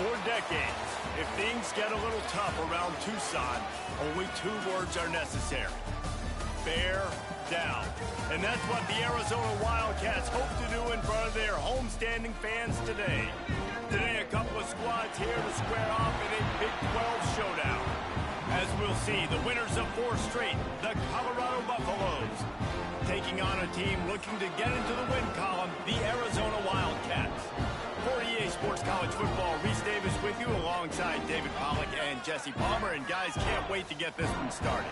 For decades, if things get a little tough around Tucson, only 2 words are necessary. Bear down. And that's what the Arizona Wildcats hope to do in front of their homestanding fans today. Today, a couple of squads here to square off in a Big 12 showdown. As we'll see, the winners of 4 straight, the Colorado Buffaloes, taking on a team looking to get into the win column, the Arizona Wildcats. For EA Sports College Football, Reese Davis with you alongside David Pollack and Jesse Palmer. And guys, can't wait to get this one started.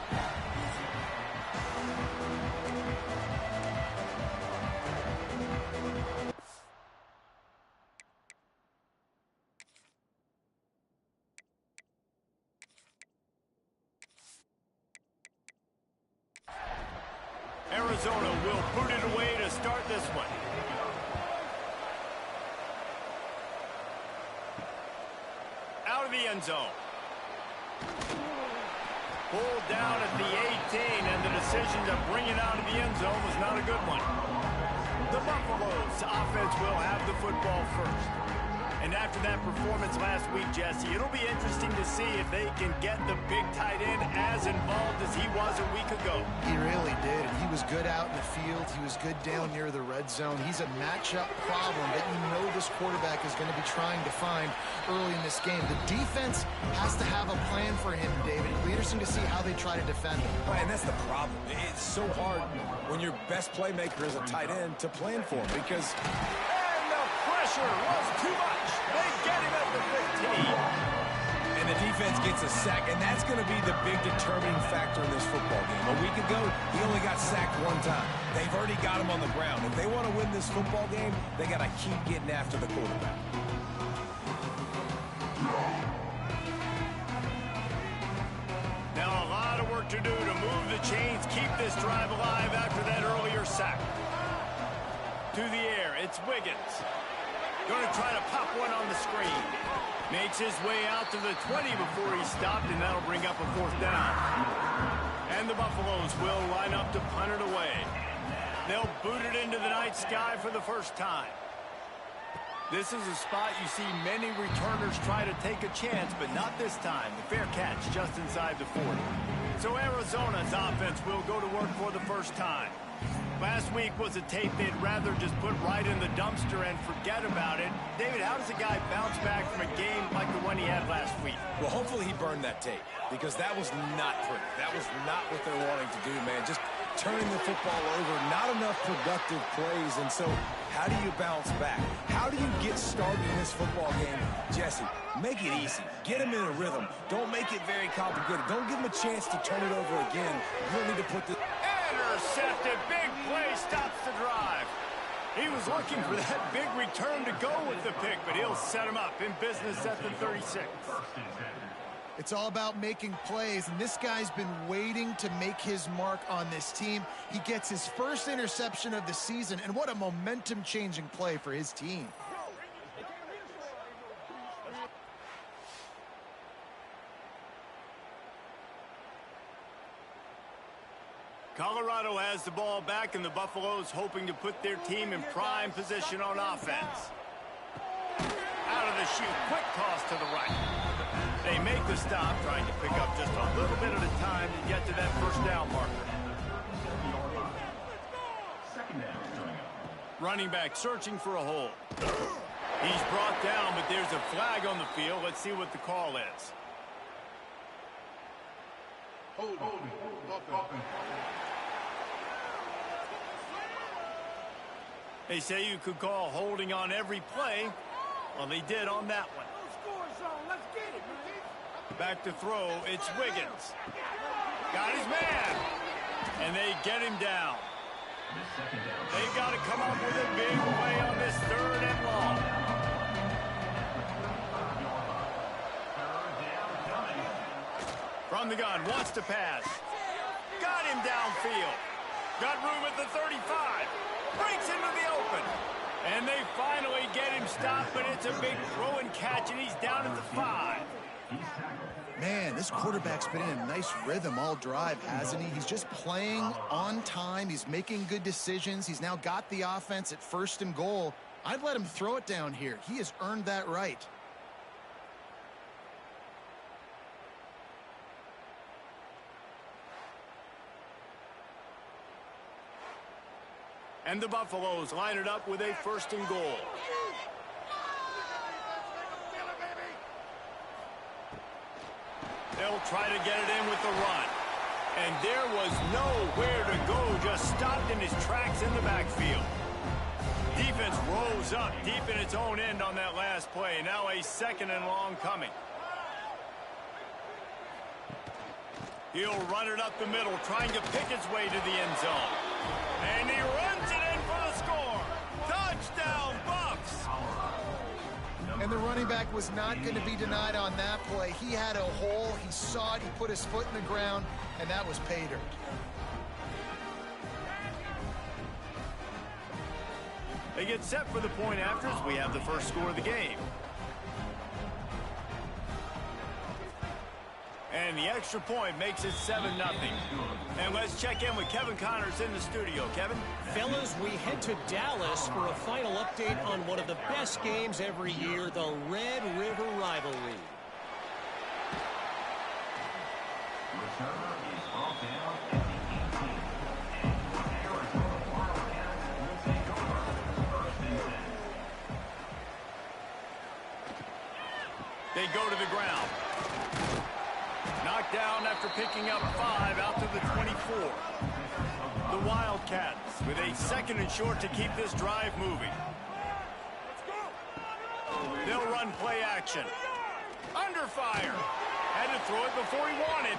Arizona will put it away to start this one. Out of the end zone. Pulled down at the 18, and the decision to bring it out of the end zone was not a good one. The Buffaloes offense will have the football first. And after that performance last week, Jesse, it'll be interesting to see if they can get the big tight end as involved as he was a week ago. He really did. He was good out in the field. He was good down near the red zone. He's a matchup problem that you know this quarterback is going to be trying to find early in this game. The defense has to have a plan for him, David. It'll be interesting to see how they try to defend him. And that's the problem. It's so hard when your best playmaker is a tight end to plan for him because... pressure was too much. They get him at the 15. And the defense gets a sack, and that's going to be the big determining factor in this football game. A week ago, he only got sacked 1 time. They've already got him on the ground. If they want to win this football game, they got to keep getting after the quarterback. Now a lot of work to do to move the chains, keep this drive alive after that earlier sack. To the air, it's Wiggins. Going to try to pop one on the screen. Makes his way out to the 20 before he stopped, and that'll bring up a 4th down. And the Buffaloes will line up to punt it away. They'll boot it into the night sky for the first time. This is a spot you see many returners try to take a chance, but not this time. The fair catch just inside the 40. So Arizona's offense will go to work for the first time. Last week was a tape they'd rather just put right in the dumpster and forget about it. David, how does a guy bounce back from a game like the one he had last week? Well, hopefully he burned that tape because that was not pretty. That was not what they're wanting to do, man. Just turning the football over, not enough productive plays. And so how do you bounce back? How do you get started in this football game? Jesse, make it easy. Get him in a rhythm. Don't make it very complicated. Don't give him a chance to turn it over again. You don't need to put this... Intercepted. Big play stops the drive. He was looking for that big return to go with the pick, but he'll set him up in business at the 36. It's all about making plays, and this guy's been waiting to make his mark on this team. He gets his first interception of the season, and what a momentum-changing play for his team. Colorado has the ball back, and the Buffaloes hoping to put their team in prime position on offense. Out of the chute, quick toss to the right. They make the stop, trying to pick up just a little bit at a time to get to that first down marker. Running back searching for a hole. He's brought down, but there's a flag on the field. Let's see what the call is. They say you could call holding on every play. Well, they did on that one. Back to throw, it's Wiggins. Got his man. And they get him down. They've got to come up with a big play on this 3rd and long. From the gun, wants to pass. Got him downfield. Got room at the 35. Breaks into the open. And they finally get him stopped, but it's a big throw and catch, and he's down at the 5. Man, this quarterback's been in a nice rhythm all drive, hasn't he? He's just playing on time. He's making good decisions. He's now got the offense at 1st and goal. I'd let him throw it down here. He has earned that right. And the Buffaloes line it up with a 1st and goal. They'll try to get it in with the run. And there was nowhere to go, just stopped in his tracks in the backfield. Defense rose up deep in its own end on that last play. Now a 2nd and long coming. He'll run it up the middle, trying to pick his way to the end zone. And he runs it in for the score. Touchdown, Buffs! And the running back was not going to be denied on that play. He had a hole, he saw it, he put his foot in the ground, and that was pay dirt. They get set for the point afters. We have the first score of the game. And the extra point makes it 7-0. And let's check in with Kevin Connors in the studio. Kevin? Fellas, we head to Dallas for a final update on one of the best games every year, the Red River Rivalry. They go to the ground. Knocked down after picking up 5 out to the 24. The Wildcats with a 2nd and short to keep this drive moving. They'll run play action. Under fire. Had to throw it before he wanted.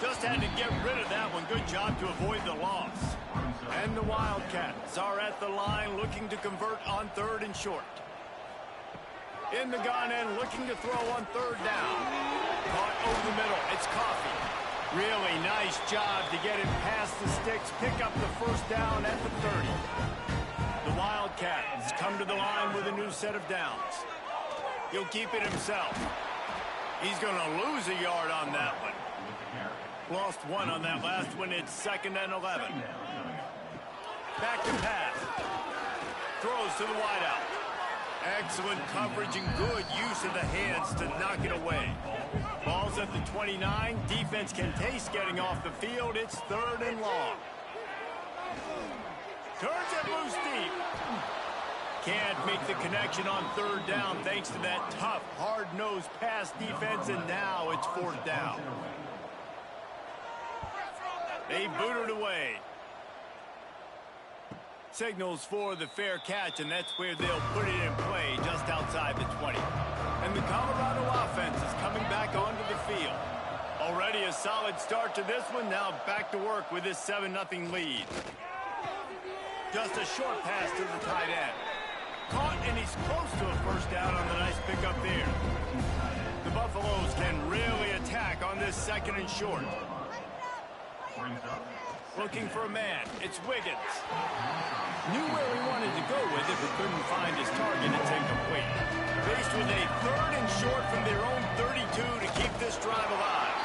Just had to get rid of that one. Good job to avoid the loss. And the Wildcats are at the line looking to convert on 3rd and short. In the gun and looking to throw on 3rd down. Caught over the middle. It's Coffee. Really nice job to get him past the sticks. Pick up the 1st down at the 30. The Wildcats come to the line with a new set of downs. He'll keep it himself. He's going to lose a yard on that one. Lost 1 on that last one. It's 2nd and 11. Back to pass. Throws to the wideout. Excellent coverage and good use of the hands to knock it away. Ball's at the 29. Defense can taste getting off the field. It's 3rd and long. Turns it loose deep. Can't make the connection on 3rd down thanks to that tough, hard-nosed pass defense, and now it's 4th down. They boot it away. Signals for the fair catch, and that's where they'll put it in play just outside the 20. And the Colorado offense is coming back onto the field. Already a solid start to this one. Now back to work with this 7-0 lead. Just a short pass to the tight end. Caught, and he's close to a 1st down on the nice pickup there. The Buffaloes can really attack on this 2nd and short. Looking for a man. It's Wiggins. Knew where he wanted to go with it, but couldn't find his target. It's incomplete. Faced with a 3rd and short from their own 32 to keep this drive alive.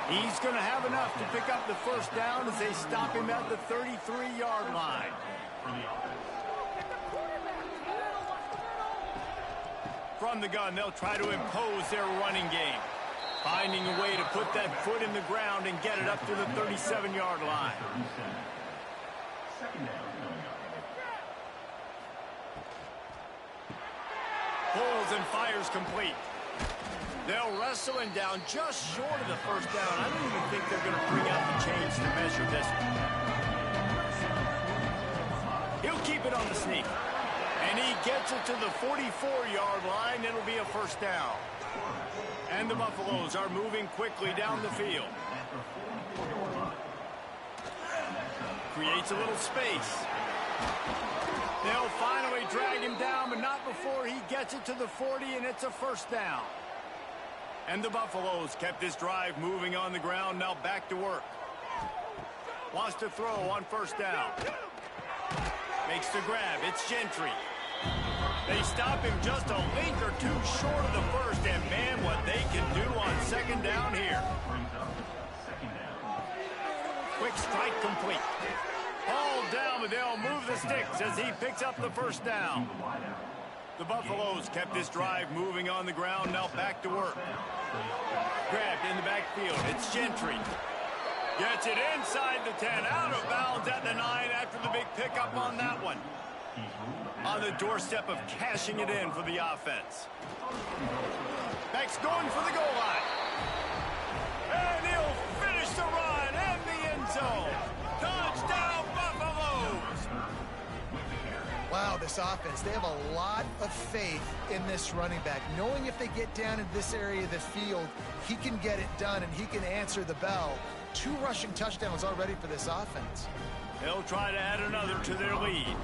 He's going to have enough to pick up the 1st down as they stop him at the 33-yard line. From the gun, they'll try to impose their running game. Finding a way to put that foot in the ground and get it up to the 37-yard line. Pulls and fires complete. They'll wrestle him down just short of the 1st down. I don't even think they're going to bring out the chains to measure this one. He'll keep it on the sneak. And he gets it to the 44-yard line. It'll be a 1st down. And the Buffaloes are moving quickly down the field. Creates a little space. They'll finally drag him down, but not before he gets it to the 40, and it's a 1st down. And the Buffaloes kept this drive moving on the ground. Now back to work. Wants to throw on 1st down. Makes the grab. It's Gentry. They stop him just a link or 2 short of the 1st, and man, what they can do on 2nd down here. Quick strike complete. Ball down, but they'll move the sticks as he picks up the 1st down. The Buffaloes kept this drive moving on the ground. Now back to work. Grabbed in the backfield. It's Gentry. Gets it inside the 10, out of bounds at the 9 after the big pickup on that one. On the doorstep of cashing it in for the offense. Beck's going for the goal line. And he'll finish the run and the end zone. Touchdown, Buffaloes! Wow, this offense, they have a lot of faith in this running back. Knowing if they get down in this area of the field, he can get it done and he can answer the bell. 2 rushing touchdowns already for this offense. They'll try to add another to their lead.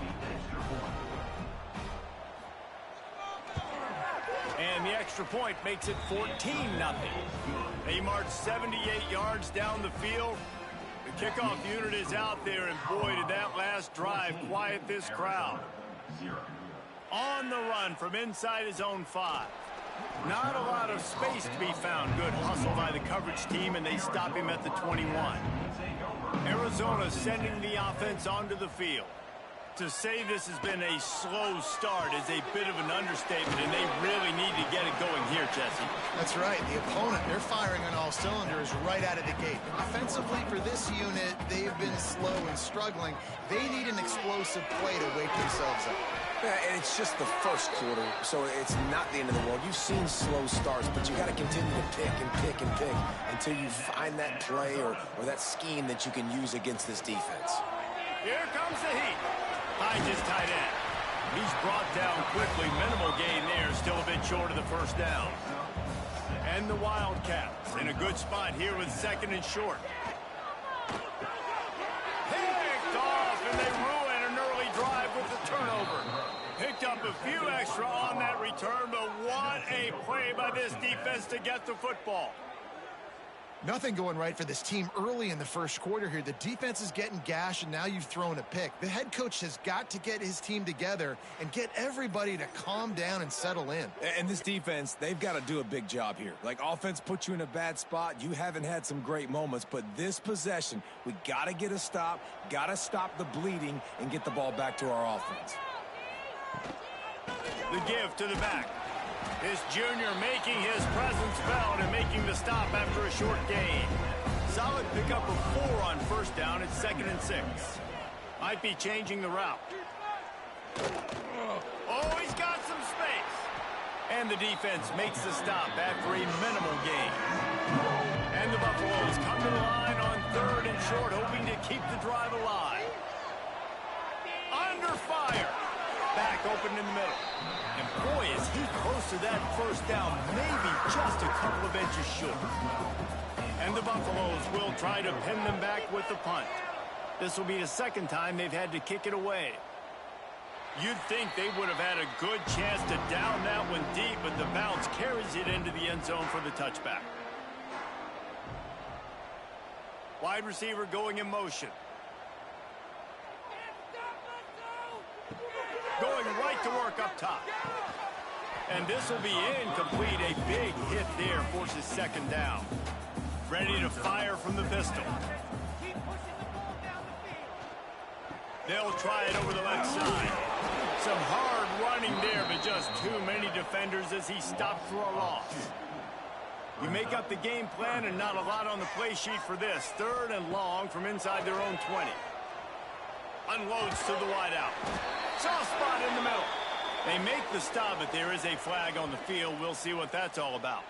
And the extra point makes it 14-0. They march 78 yards down the field. The kickoff unit is out there, and boy, did that last drive quiet this crowd. On the run from inside his own 5. Not a lot of space to be found. Good hustle by the coverage team, and they stop him at the 21. Arizona sending the offense onto the field. To say this has been a slow start is a bit of an understatement, and they really need to get it going here, Jesse. That's right. The opponent, they're firing on all cylinders right out of the gate. Offensively, for this unit, they've been slow and struggling. They need an explosive play to wake themselves up. Yeah, and it's just the first quarter, so it's not the end of the world. You've seen slow starts, but you got to continue to pick and pick and pick until you find that play or that scheme that you can use against this defense. Here comes the heat. Finds his tight end. He's brought down quickly. Minimal gain there. Still a bit short of the first down. And the Wildcats in a good spot here with 2nd and short. Picked off, and they ruin an early drive with the turnover. Picked up a few extra on that return, but what a play by this defense to get the football. Nothing going right for this team early in the first quarter here. The defense is getting gashed, and now you've thrown a pick. The head coach has got to get his team together and get everybody to calm down and settle in. And this defense, they've got to do a big job here. Like, offense puts you in a bad spot. You haven't had some great moments, but this possession, we got to get a stop, got to stop the bleeding, and get the ball back to our offense. The give to the back. This junior making his presence felt and making the stop after a short gain. Solid pickup of 4 on first down. It's 2nd and 6. Might be changing the route. Oh, he's got some space. And the defense makes the stop after a minimal gain. And the Buffaloes come to the line on 3rd and short, hoping to keep the drive alive. Under fire. Back open in the middle. And boy, is he close to that first down, maybe just a couple of inches short. And the Buffaloes will try to pin them back with the punt. This will be the 2nd time they've had to kick it away. You'd think they would have had a good chance to down that one deep, but the bounce carries it into the end zone for the touchback. Wide receiver going in motion. Going right to work up top. And this will be incomplete. A big hit there forces 2nd down. Ready to fire from the pistol. They'll try it over the left side. Some hard running there, but just too many defenders as he stopped for a loss. You make up the game plan and not a lot on the play sheet for this. 3rd and long from inside their own 20. Unloads to the wideout. Soft spot in the middle. They make the stop, but there is a flag on the field. We'll see what that's all about.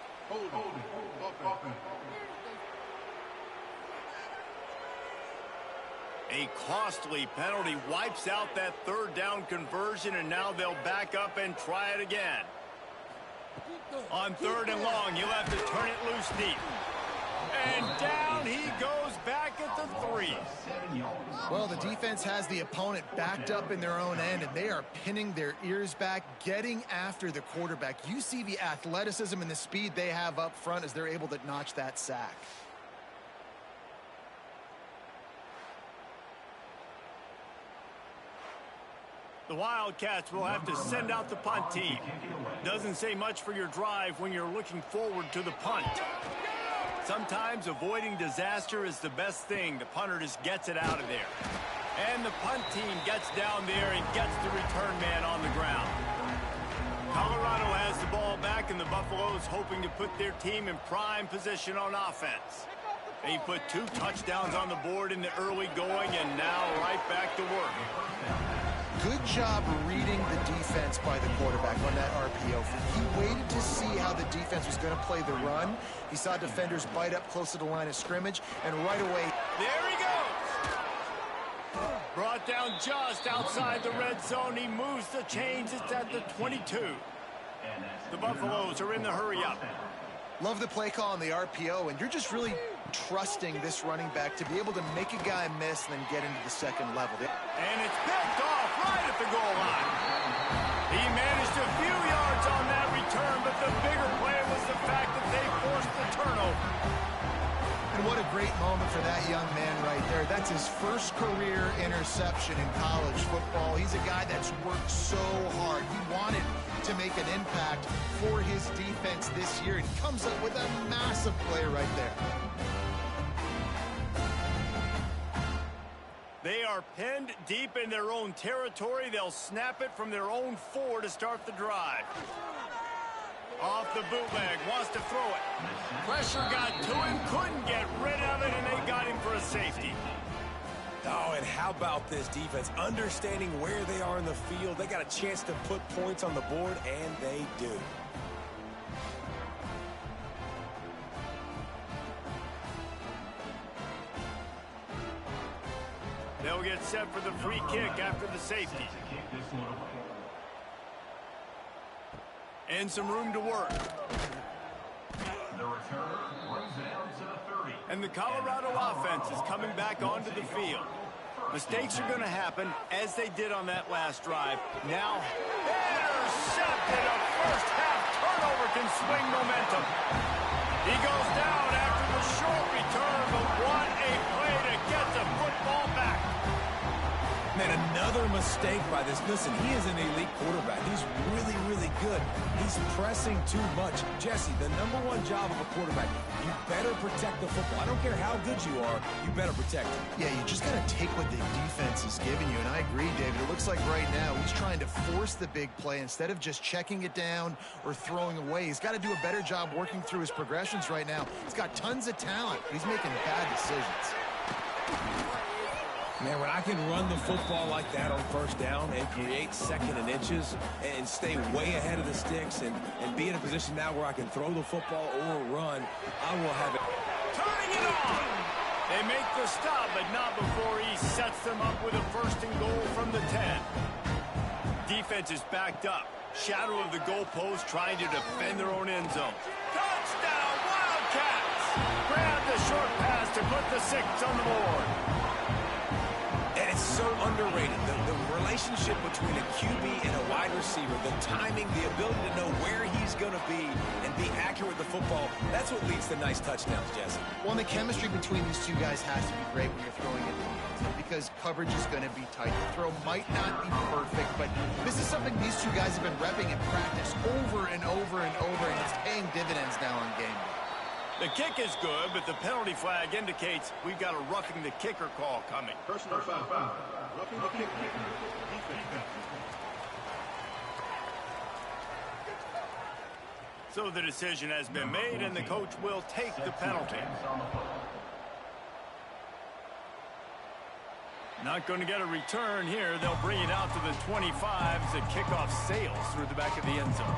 A costly penalty wipes out that 3rd down conversion, and now they'll back up and try it again. On 3rd and long, you'll have to turn it loose deep. And down he goes back at the 3. Well, the defense has the opponent backed up in their own end, and they are pinning their ears back, getting after the quarterback. You see the athleticism and the speed they have up front as they're able to notch that sack. The Wildcats will have to send out the punt team. Doesn't say much for your drive when you're looking forward to the punt. Sometimes avoiding disaster is the best thing. The punter just gets it out of there. And the punt team gets down there and gets the return man on the ground. Colorado has the ball back, and the Buffaloes hoping to put their team in prime position on offense. He put 2 touchdowns on the board in the early going, and now right back to work. Good job reading the defense by the quarterback on that RPO. He waited to see how the defense was going to play the run. He saw defenders bite up close to the line of scrimmage, and right away... There he goes! Brought down just outside the red zone. He moves the chains. It's at the 22. The Buffaloes are in the hurry-up. Love the play call on the RPO, and you're just really trusting this running back to be able to make a guy miss and then get into the second level. And it's picked off right at the goal line. He managed a few yards on that return, but the bigger play was the fact that they forced the turnover. And what a great moment for that young man right there. That's his first career interception in college football. He's a guy that's worked so hard. He wanted to make an impact for his defense this year, and he comes up with a massive play right there. They are pinned deep in their own territory. They'll snap it from their own 4 to start the drive. Off the bootleg, wants to throw it. Pressure got to him, couldn't get rid of it, and they got him for a safety. Oh, and how about this defense? Understanding where they are in the field. They got a chance to put points on the board, and they do. They'll get set for the free kick after the safety. And some room to work. The return brings it down to the 30. And the Colorado offense is coming back onto the field. Mistakes are going to happen, as they did on that last drive. Now, intercepted. A first-half turnover can swing momentum. He goes down after the short return, but what a play to get the football back. Man, another mistake by this. Listen, he is an elite quarterback. He's really, really good. He's pressing too much. Jesse, the #1 job of a quarterback, you better protect the football. I don't care how good you are, you better protect it. Yeah, you just got to take what the defense is giving you, and I agree, David. It looks like right now he's trying to force the big play instead of just checking it down or throwing away. He's got to do a better job working through his progressions right now. He's got tons of talent, but he's making bad decisions. Man, when I can run the football like that on first down and create second and inches and stay way ahead of the sticks and be in a position now where I can throw the football or run, I will have it. Turning it on! They make the stop, but not before he sets them up with a 1st and goal from the 10. Defense is backed up. Shadow of the goalpost trying to defend their own end zone. Touchdown, Wildcats! Grab the short pass to put the 6 on the board. And it's so underrated. The relationship between a QB and a wide receiver, the timing, the ability to know where he's going to be and be accurate with the football, that's what leads to nice touchdowns, Jesse. Well, and the chemistry between these two guys has to be great when you're throwing it because coverage is going to be tight. The throw might not be perfect, but this is something these two guys have been repping in practice over and over and over, and it's paying dividends now on game day. The kick is good, but the penalty flag indicates we've got a roughing the kicker call coming. Personal foul. Roughing the kicker. Defense. So the decision has been made, and the coach will take the penalty. Not going to get a return here. They'll bring it out to the 25 as the kickoff sails through the back of the end zone.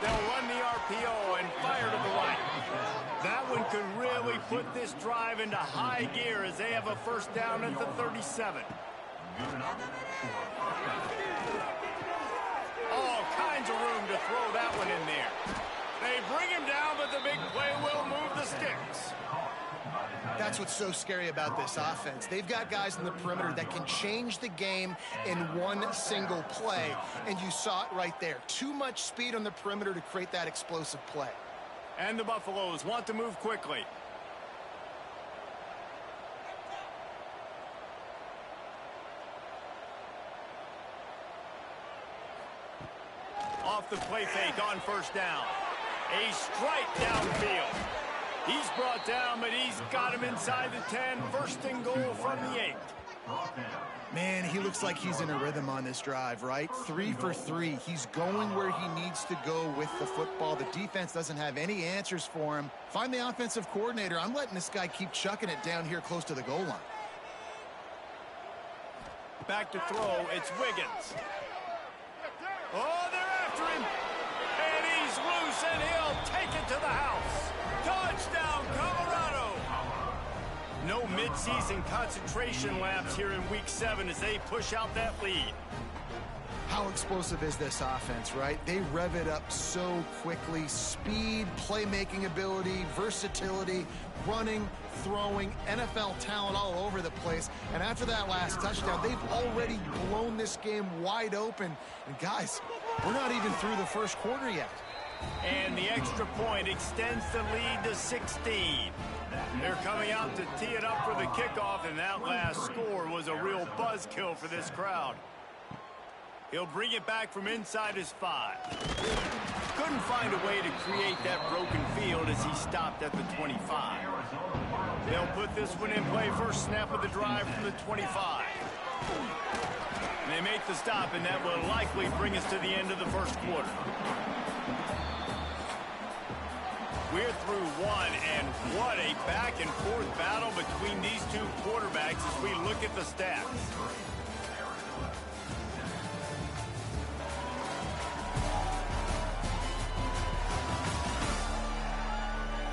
They'll run the RPO and fire to the right. That one could really put this drive into high gear as they have a 1st down at the 37. All kinds of room to throw that one in there. They bring him down, but the big play will move the sticks. That's what's so scary about this offense. They've got guys in the perimeter that can change the game in one single play, and you saw it right there. Too much speed on the perimeter to create that explosive play. And the Buffaloes want to move quickly. Off the play fake on 1st down. A strike downfield. He's brought down, but he's got him inside the 10. 1st and goal from the 8. Man, he looks like he's in a rhythm on this drive, right? 3 for 3. He's going where he needs to go with the football. The defense doesn't have any answers for him. Find the offensive coordinator. I'm letting this guy keep chucking it down here close to the goal line. Back to throw, it's Wiggins. Oh, they're after him. And he's loose, and he'll take it to the house. Touchdown, Colorado. No midseason concentration laps here in Week 7 as they push out that lead. How explosive is this offense, right? They rev it up so quickly. Speed, playmaking ability, versatility, running, throwing, NFL talent all over the place. And after that last touchdown, they've already blown this game wide open. And guys, we're not even through the first quarter yet. And the extra point extends the lead to 16. They're coming out to tee it up for the kickoff, and that last score was a real buzzkill for this crowd. He'll bring it back from inside his 5. Couldn't find a way to create that broken field as he stopped at the 25. They'll put this one in play first snap of the drive from the 25. And they make the stop, and that will likely bring us to the end of the first quarter. We're through one, and what a back-and-forth battle between these two quarterbacks as we look at the stats.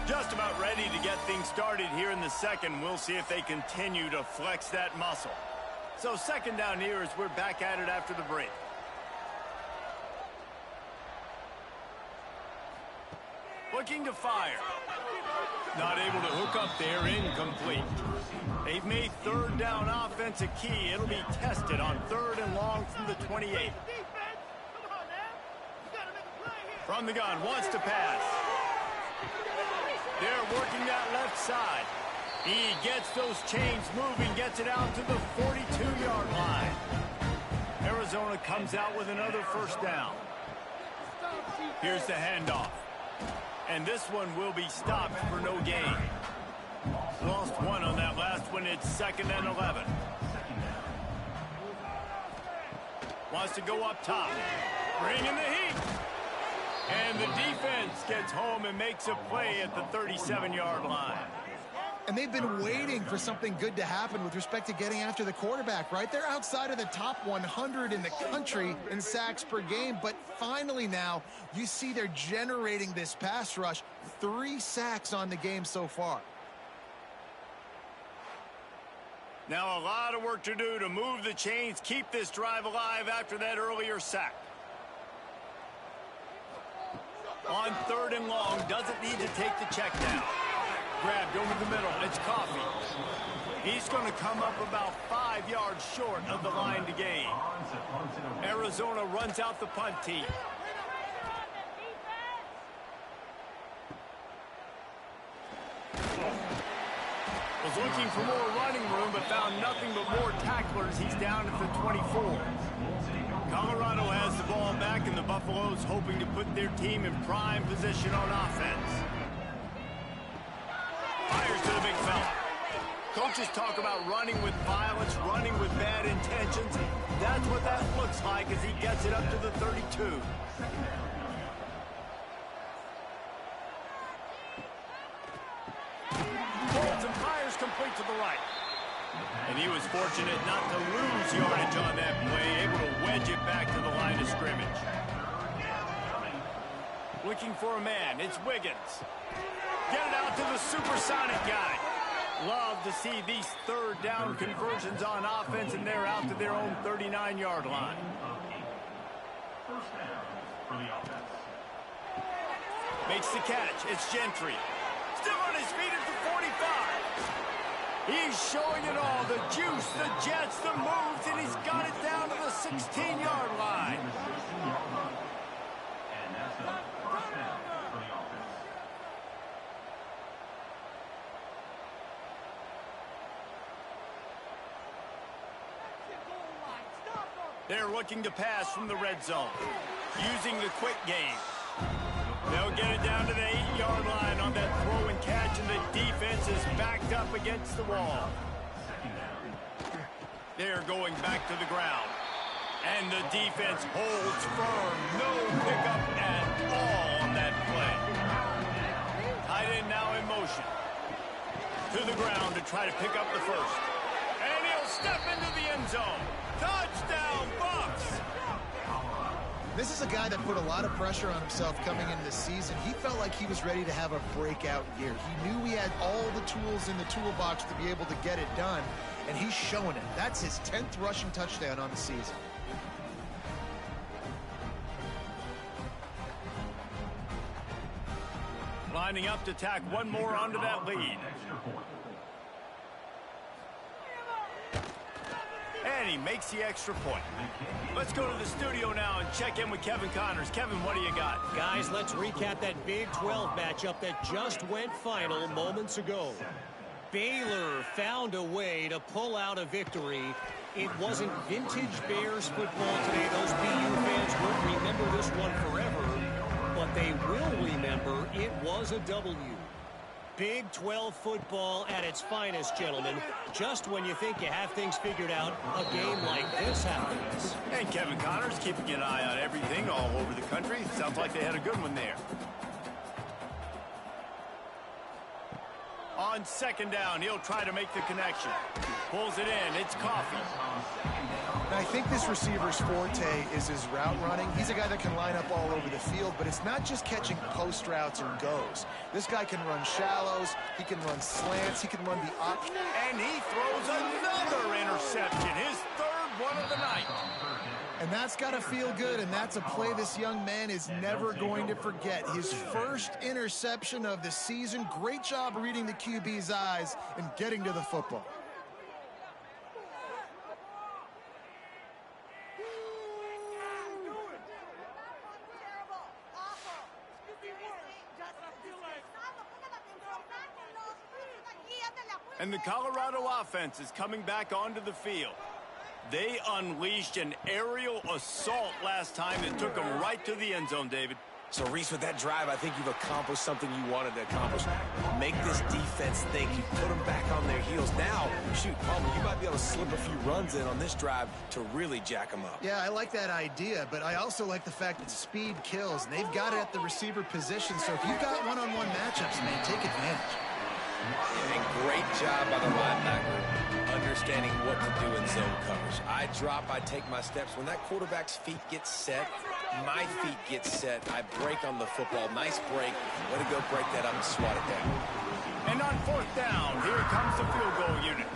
Just about ready to get things started here in the second. We'll see if they continue to flex that muscle. So second down here as we're back at it after the break. Looking to fire. Not able to hook up there, incomplete. They've made third down offense a key. It'll be tested on 3rd and long from the 28. From the gun, wants to pass. They're working that left side. He gets those chains moving, gets it out to the 42-yard line. Arizona comes out with another first down. Here's the handoff. And this one will be stopped for no gain. Lost one on that last one. It's 2nd and 11. Wants to go up top. Bring in the heat. And the defense gets home and makes a play at the 37-yard line. And they've been waiting for something good to happen with respect to getting after the quarterback, right? They're outside of the top 100 in the country in sacks per game, but finally now you see they're generating this pass rush. 3 sacks on the game so far. Now a lot of work to do to move the chains, keep this drive alive after that earlier sack. On 3rd and long, doesn't need to take the check down. Grabbed over the middle, it's Coffee. He's going to come up about 5 yards short of the line to gain. Arizona runs out the punt team. Was looking for more running room, but found nothing but more tacklers. He's down at the 24. Colorado has the ball back, and the Buffaloes hoping to put their team in prime position on offense. Fires to the big fella. Coaches talk about running with violence, running with bad intentions. That's what that looks like as he gets it up to the 32. Holds and fires complete to the right. And he was fortunate not to lose yardage on that play, able to wedge it back to the line of scrimmage. Looking for a man, it's Wiggins. Get it out to the supersonic guy. Love to see these 3rd down conversions on offense, and they're out to their own 39-yard line. First down for the offense. Makes the catch. It's Gentry. Still on his feet at the 45. He's showing it all. The juice, the jets, the moves, and he's got it down to the 16-yard line. And that's a first down for the offense. They're looking to pass from the red zone, using the quick game. They'll get it down to the 8-yard line on that throw and catch, and the defense is backed up against the wall. They're going back to the ground. And the defense holds firm. No pickup at all on that play. Tight end now in motion. To the ground to try to pick up the first. And he'll step into the end zone. Touchdown, Bucks! This is a guy that put a lot of pressure on himself coming into this season. He felt like he was ready to have a breakout year. He knew he had all the tools in the toolbox to be able to get it done, and he's showing it. That's his 10th rushing touchdown on the season. Lining up to tack one more onto that lead. And he makes the extra point. Let's go to the studio now and check in with Kevin Connors. Kevin, what do you got? Guys, let's recap that Big 12 matchup that just went final moments ago. Baylor found a way to pull out a victory. It wasn't vintage Bears football today. Those BU fans won't remember this one forever, but they will remember it was a W. Big 12 football at its finest, gentlemen. Just when you think you have things figured out, a game like this happens. And Kevin Connors keeping an eye on everything all over the country. Sounds like they had a good one there. On second down, he'll try to make the connection. Pulls it in. It's Coffee. Now, I think this receiver's forte is his route running. He's a guy that can line up all over the field, but it's not just catching post routes and goes. This guy can run shallows, he can run slants, he can run the option. And he throws another interception, his third one of the night. And that's got to feel good, and that's a play this young man is never going to forget. His first interception of the season. Great job reading the QB's eyes and getting to the football. And the Colorado offense is coming back onto the field. They unleashed an aerial assault last time that took them right to the end zone, David. So, Reese, with that drive, I think you've accomplished something you wanted to accomplish. Make this defense think. You put them back on their heels. Now, shoot, Palmer, you might be able to slip a few runs in on this drive to really jack them up. Yeah, I like that idea, but I also like the fact that speed kills. And they've got it at the receiver position, so if you've got one-on-one matchups, man, take advantage. And great job by the linebacker, understanding what to do in zone coverage. I drop, I take my steps. When that quarterback's feet get set, my feet get set, I break on the football. Nice break. Way to go break that up and swat it down. And on fourth down, here comes the field goal unit.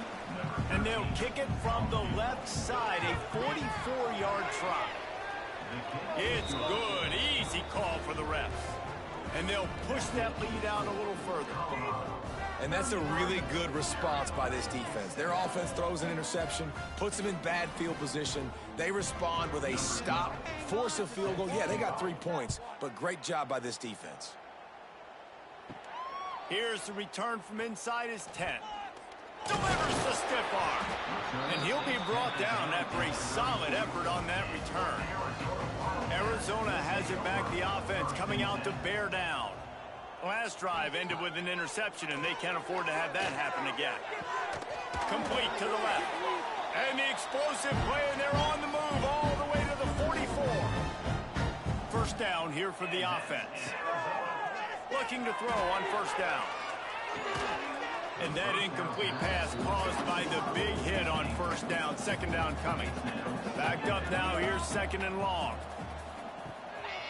And they'll kick it from the left side, a 44-yard try. It's good. Easy call for the refs. And they'll push that lead out a little further. And that's a really good response by this defense. Their offense throws an interception, puts them in bad field position. They respond with a stop, force a field goal. Yeah, they got 3 points, but great job by this defense. Here's the return from inside his 10. Delivers the stiff arm. And he'll be brought down after a solid effort on that return. Arizona has it back, the offense coming out to bear down. Last drive ended with an interception, and they can't afford to have that happen again. Complete to the left. And the explosive play, and they're on the move all the way to the 44. First down here for the offense. Looking to throw on first down. And that incomplete pass caused by the big hit on first down. Second down coming. Backed up now, here's second and long.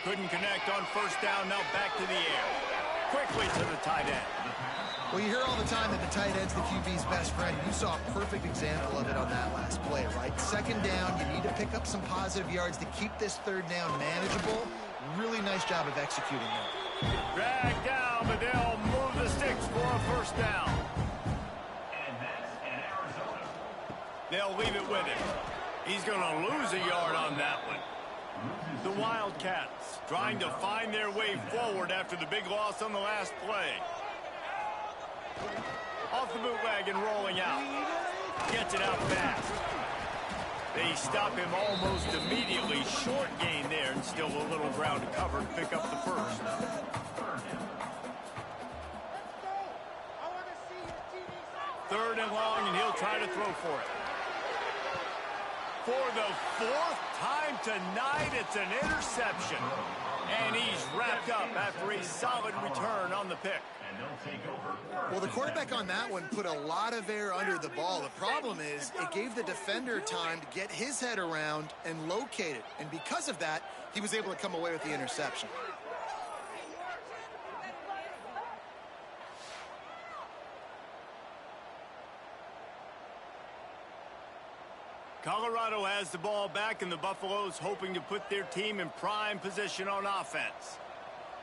Couldn't connect on first down, now back to the air. Quickly to the tight end. Well, you hear all the time that the tight end's the QB's best friend. You saw a perfect example of it on that last play, right? Second down, you need to pick up some positive yards to keep this third down manageable. Really nice job of executing that. Dragged down, but they'll move the sticks for a first down. And that's in Arizona. They'll leave it with him. He's going to lose a yard on that one. The Wildcats trying to find their way forward after the big loss on the last play. Off the bootleg and rolling out. Gets it out fast. They stop him almost immediately. Short gain there and still a little ground to cover to pick up the first. Third and long, and he'll try to throw for it. For the fourth time tonight, it's an interception. And he's wrapped up after a solid return on the pick. Well, the quarterback on that one put a lot of air under the ball. The problem is it gave the defender time to get his head around and locate it. And because of that, he was able to come away with the interception. Colorado has the ball back, and the Buffaloes hoping to put their team in prime position on offense.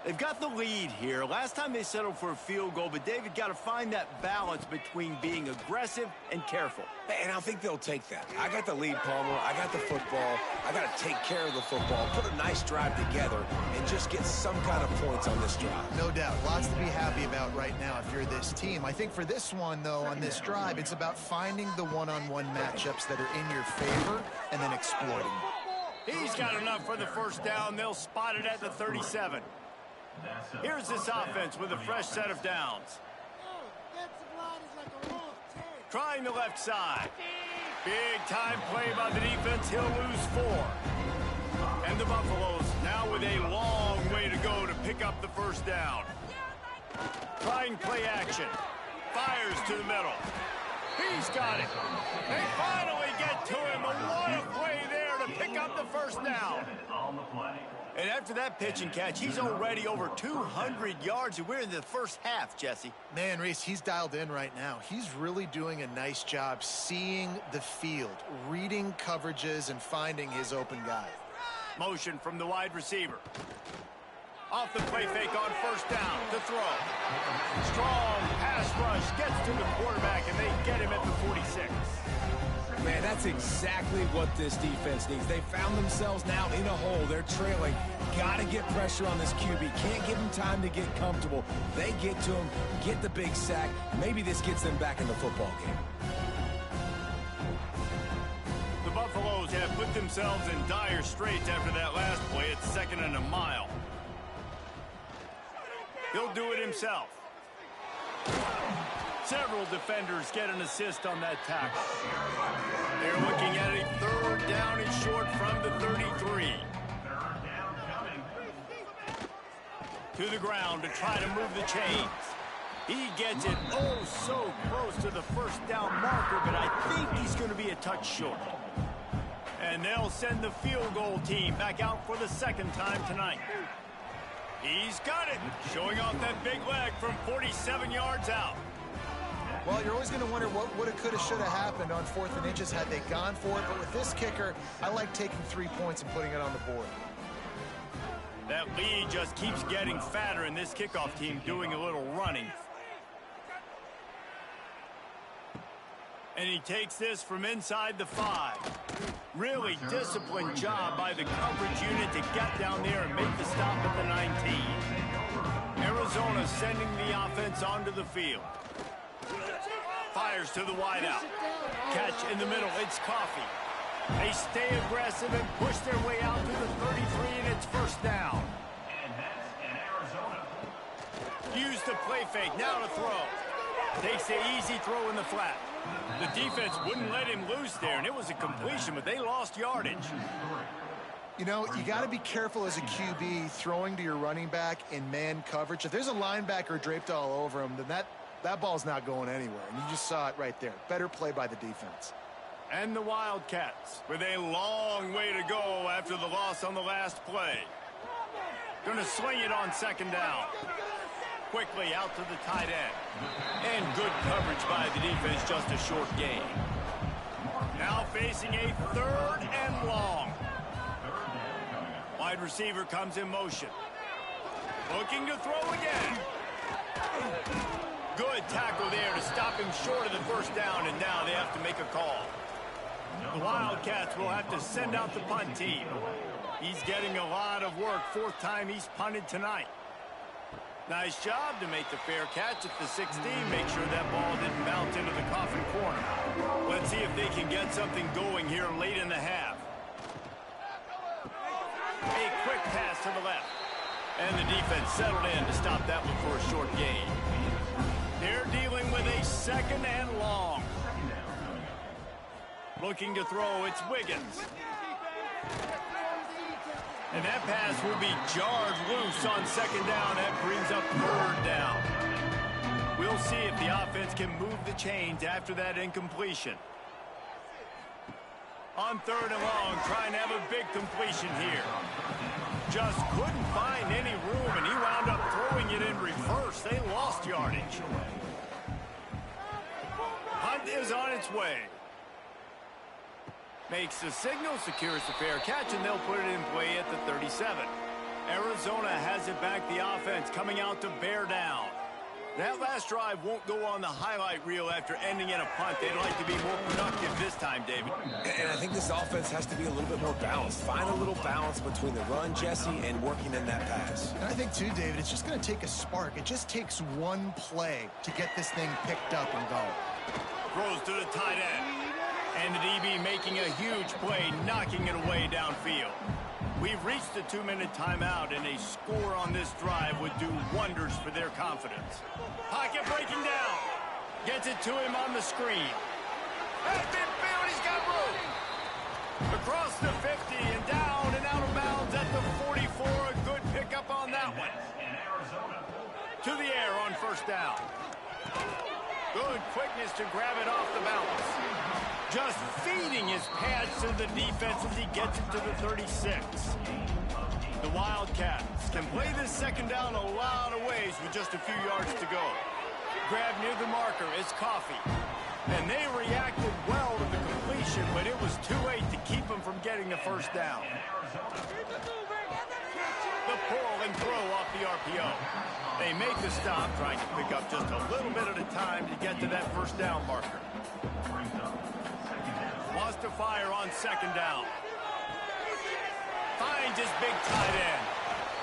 They've got the lead here. Last time they settled for a field goal, but David got to find that balance between being aggressive and careful. And I think they'll take that. I got the lead, Palmer. I got the football. I got to take care of the football, put a nice drive together, and just get some kind of points on this drive. No doubt. Lots to be happy about right now if you're this team. I think for this one, though, on this drive, it's about finding the one-on-one matchups that are in your favor and then exploiting them. He's got enough for the first down. They'll spot it at the 37. Here's this offense with a fresh set of downs. Trying the left side. Big time play by the defense. He'll lose 4. And the Buffaloes now with a long way to go to pick up the first down. Trying play action. Fires to the middle. He's got it. They finally get to him. What a play there to pick up the first down. And after that pitch and catch, he's already over 200 yards, and we're in the first half, Jesse. Man, Reese, he's dialed in right now. He's really doing a nice job seeing the field, reading coverages, and finding his open guy. Motion from the wide receiver. Off the play fake on first down to throw. Strong pass rush gets to the quarterback, and they get him at the 46. Man, that's exactly what this defense needs. They found themselves now in a hole. They're trailing. Got to get pressure on this QB. Can't give him time to get comfortable. They get to him, get the big sack. Maybe this gets them back in the football game. The Buffaloes have put themselves in dire straits after that last play. It's 2nd and a mile. He'll do it himself. Several defenders get an assist on that tackle. They're looking at a 3rd down and short from the 33. To the ground to try to move the chains. He gets it oh so close to the first down marker, but I think he's going to be a touch short. And they'll send the field goal team back out for the 2nd time tonight. He's got it, showing off that big leg from 47 yards out. Well, you're always going to wonder what woulda, coulda, shoulda happened on 4th and inches had they gone for it. But with this kicker, I like taking 3 points and putting it on the board. That lead just keeps getting fatter, and this kickoff team doing a little running. And he takes this from inside the 5. Really disciplined job by the coverage unit to get down there and make the stop at the 19. Arizona sending the offense onto the field. Fires to the wideout. Catch in the middle. It's Coffee. They stay aggressive and push their way out to the 33, and it's first down. And that's in Arizona. Use the play fake. Now to throw. Takes the easy throw in the flat. The defense wouldn't let him loose there, and it was a completion, but they lost yardage. You know, you got to be careful as a QB throwing to your running back in man coverage. If there's a linebacker draped all over him, then that ball's not going anywhere, and you just saw it right there. Better play by the defense. And the Wildcats with a long way to go after the loss on the last play. Going to swing it on 2nd down. Quickly out to the tight end. And good coverage by the defense, just a short gain. Now facing a 3rd and long. Wide receiver comes in motion. Looking to throw again. Good tackle there to stop him short of the first down, and now they have to make a call. The Wildcats will have to send out the punt team. He's getting a lot of work. 4th time he's punted tonight. Nice job to make the fair catch at the 16. Make sure that ball didn't bounce into the coffin corner. Let's see if they can get something going here late in the half. A quick pass to the left. And the defense settled in to stop that one for a short gain. They're dealing with a 2nd and long. Looking to throw, it's Wiggins. And that pass will be jarred loose on second down. That brings up third down. We'll see if the offense can move the chains after that incompletion. On third and long, trying to have a big completion here. Just couldn't find any room, and he wound up throwing it in reverse. They lost yardage. Hunt is on its way. Makes the signal, secures the fair catch, and they'll put it in play at the 37. Arizona has it back, the offense coming out to bear down. That last drive won't go on the highlight reel after ending in a punt. They'd like to be more productive this time, David. And I think this offense has to be a little bit more balanced. Find a little balance between the run, Jesse, and working in that pass. And I think, too, David, it's just going to take a spark. It just takes one play to get this thing picked up and going. Throws to the tight end. And the DB making a huge play, knocking it away downfield. We've reached the 2-minute timeout, and a score on this drive would do wonders for their confidence. Pocket breaking down. Gets it to him on the screen. At midfield, he's got room. Across the 50 and down and out of bounds at the 44. A good pickup on that one. To the air on first down. Good quickness to grab it off the bounce. Just feeding his pads to the defense as he gets it to the 36. The Wildcats can play this second down a lot of ways with just a few yards to go. Grab near the marker, it's Coffee. And they reacted well to the completion, but it was too late to keep them from getting the first down. The pull and throw off the RPO. They make the stop, trying to pick up just a little bit at a time to get to that first down marker. Lost to fire on second down. Finds his big tight end.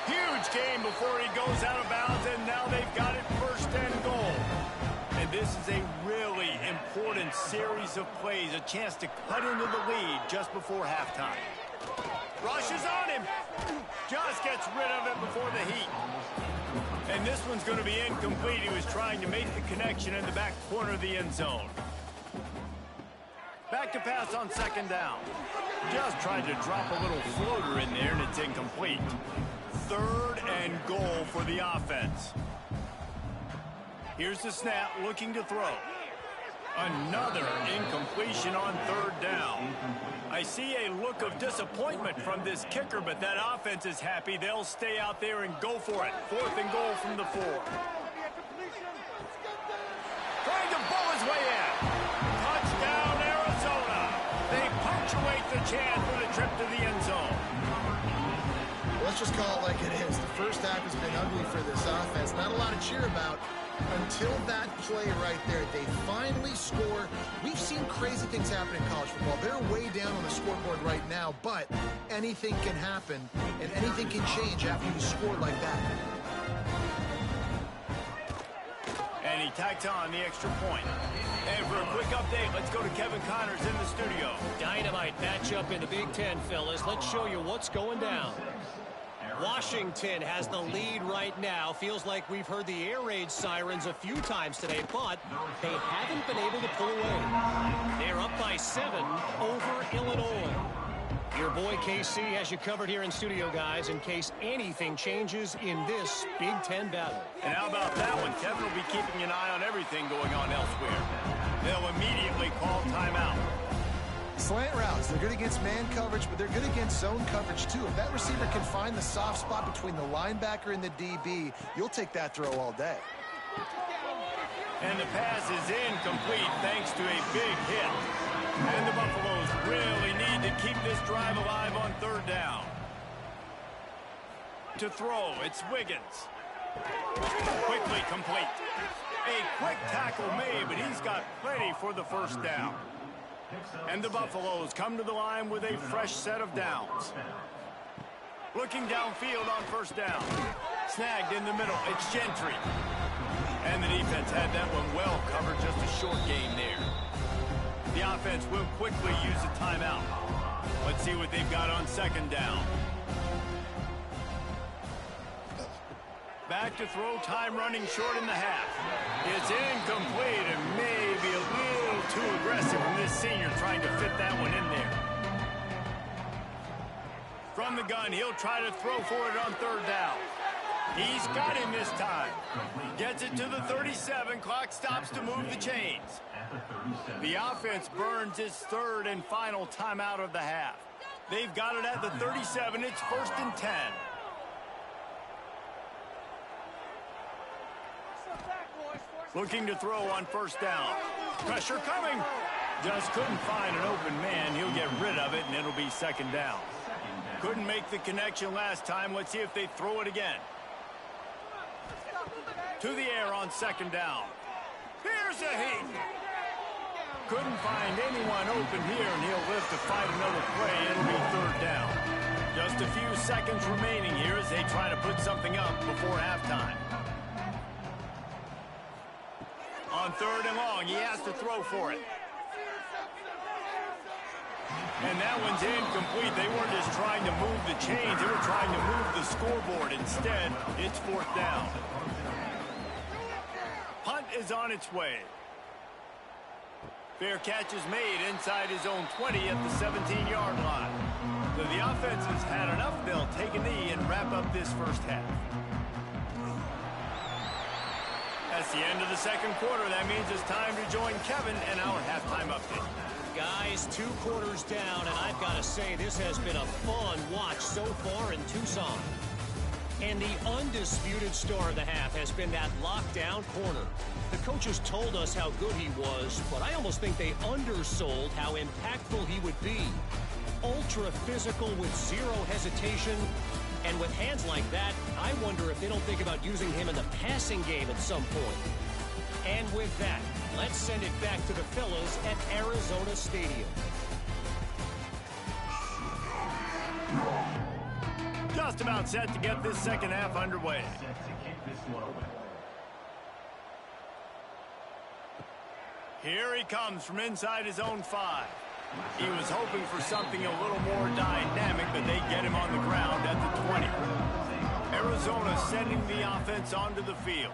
Huge game before he goes out of bounds, and now they've got it first and goal. And this is a really important series of plays, a chance to cut into the lead just before halftime. Rushes on him. Just gets rid of it before the heat. And this one's going to be incomplete. He was trying to make the connection in the back corner of the end zone. Back to pass on second down. Just tried to drop a little floater in there, and it's incomplete. Third and goal for the offense. Here's the snap, looking to throw. Another incompletion on third down. I see a look of disappointment from this kicker, but that offense is happy. They'll stay out there and go for it. Fourth and goal from the 4. Trying to bowl his way in. Touchdown, Arizona. They punctuate the chant for the trip to the end zone. Let's just call it like it is. The first half has been ugly for this offense. Not a lot to cheer about until that play right there. They finally score. We've seen crazy things happen in college football. They're way down on the scoreboard right now, but anything can happen, and anything can change after you score like that. And he tacks on the extra point. And for a quick update, let's go to Kevin Connors in the studio. Dynamite matchup in the Big Ten, fellas. Let's show you what's going down. Washington has the lead right now. Feels like we've heard the air raid sirens a few times today, but they haven't been able to pull away. They're up by 7 over Illinois. Your boy KC has you covered here in studio, guys, in case anything changes in this Big Ten battle. And how about that one? Kevin will be keeping an eye on everything going on elsewhere. They'll immediately call timeout. Slant routes, they're good against man coverage, but they're good against zone coverage too. If that receiver can find the soft spot between the linebacker and the DB, you'll take that throw all day. And the pass is incomplete thanks to a big hit. And the Buffaloes really need to keep this drive alive on third down. To throw, it's Wiggins. Quickly complete. A quick tackle made, but he's got plenty for the first down. And the Buffaloes come to the line with a fresh set of downs. Looking downfield on first down. Snagged in the middle, it's Gentry. And the defense had that one well covered, just a short gain there. The offense will quickly use a timeout. Let's see what they've got on second down. Back to throw, time running short in the half. It's incomplete and maybe a little too aggressive. impressive from this senior trying to fit that one in there. From the gun, he'll try to throw for it on third down. He's got him this time. Gets it to the 37. Clock stops to move the chains. The offense burns its third and final timeout of the half. They've got it at the 37. It's 1st and 10. Looking to throw on first down. Pressure coming. Just couldn't find an open man. He'll get rid of it, and it'll be 2nd down. Couldn't make the connection last time. Let's see if they throw it again. To the air on 2nd down. Here's a heat. Couldn't find anyone open here, and he'll live to fight another play. It'll be 3rd down. Just a few seconds remaining here as they try to put something up before halftime. On 3rd and long, he has to throw for it. And that one's incomplete. They weren't just trying to move the chains. They were trying to move the scoreboard. Instead, it's 4th down. Punt is on its way. Fair catch is made inside his own 20 at the 17-yard line. So the offense has had enough. They'll take a knee and wrap up this first half. That's the end of the 2nd quarter. That means it's time to join Kevin and our halftime update. Guys, 2 quarters down, and I've got to say this has been a fun watch so far in Tucson. And the undisputed star of the half has been that lockdown corner. The coaches told us how good he was, but I almost think they undersold how impactful he would be. Ultra physical with zero hesitation. And with hands like that, I wonder if they don't think about using him in the passing game at some point. And with that, let's send it back to the fellas at Arizona Stadium. Just about set to get this 2nd half underway. Here he comes from inside his own 5. He was hoping for something a little more dynamic, but they get him on the ground at the 20. Arizona sending the offense onto the field.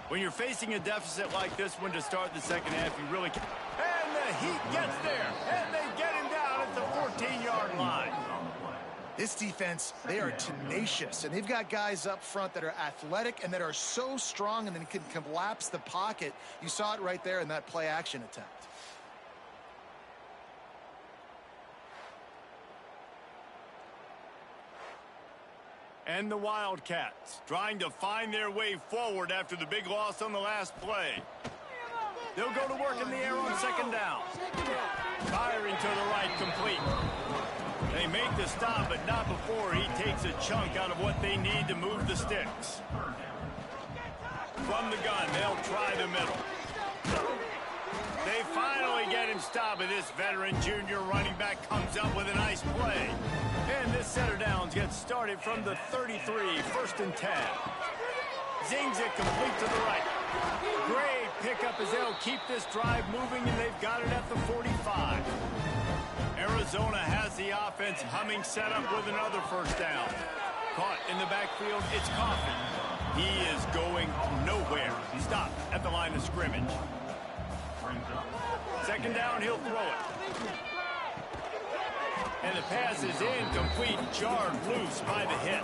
When you're facing a deficit like this one to start the 2nd half, you really can't. And the Heat gets there, and they get him down at the 14-yard line. This defense, they are tenacious, and they've got guys up front that are athletic and that are so strong and then can collapse the pocket. You saw it right there in that play-action attempt. And the Wildcats trying to find their way forward after the big loss on the last play. They'll go to work in the air on 2nd down. Firing to the right, complete. They make the stop, but not before he takes a chunk out of what they need to move the sticks. From the gun, they'll try the middle. They finally get him stopped, and this veteran junior running back comes up with a nice play. And this setter downs gets started from the 33, 1st and 10. Zings it complete to the right. Great pickup as they'll keep this drive moving, and they've got it at the 45. Arizona has the offense humming, set up with another 1st down. Caught in the backfield, it's Coffin. He is going nowhere. Stopped at the line of scrimmage. 2nd down, he'll throw it. And the pass is incomplete, jarred loose by the hit.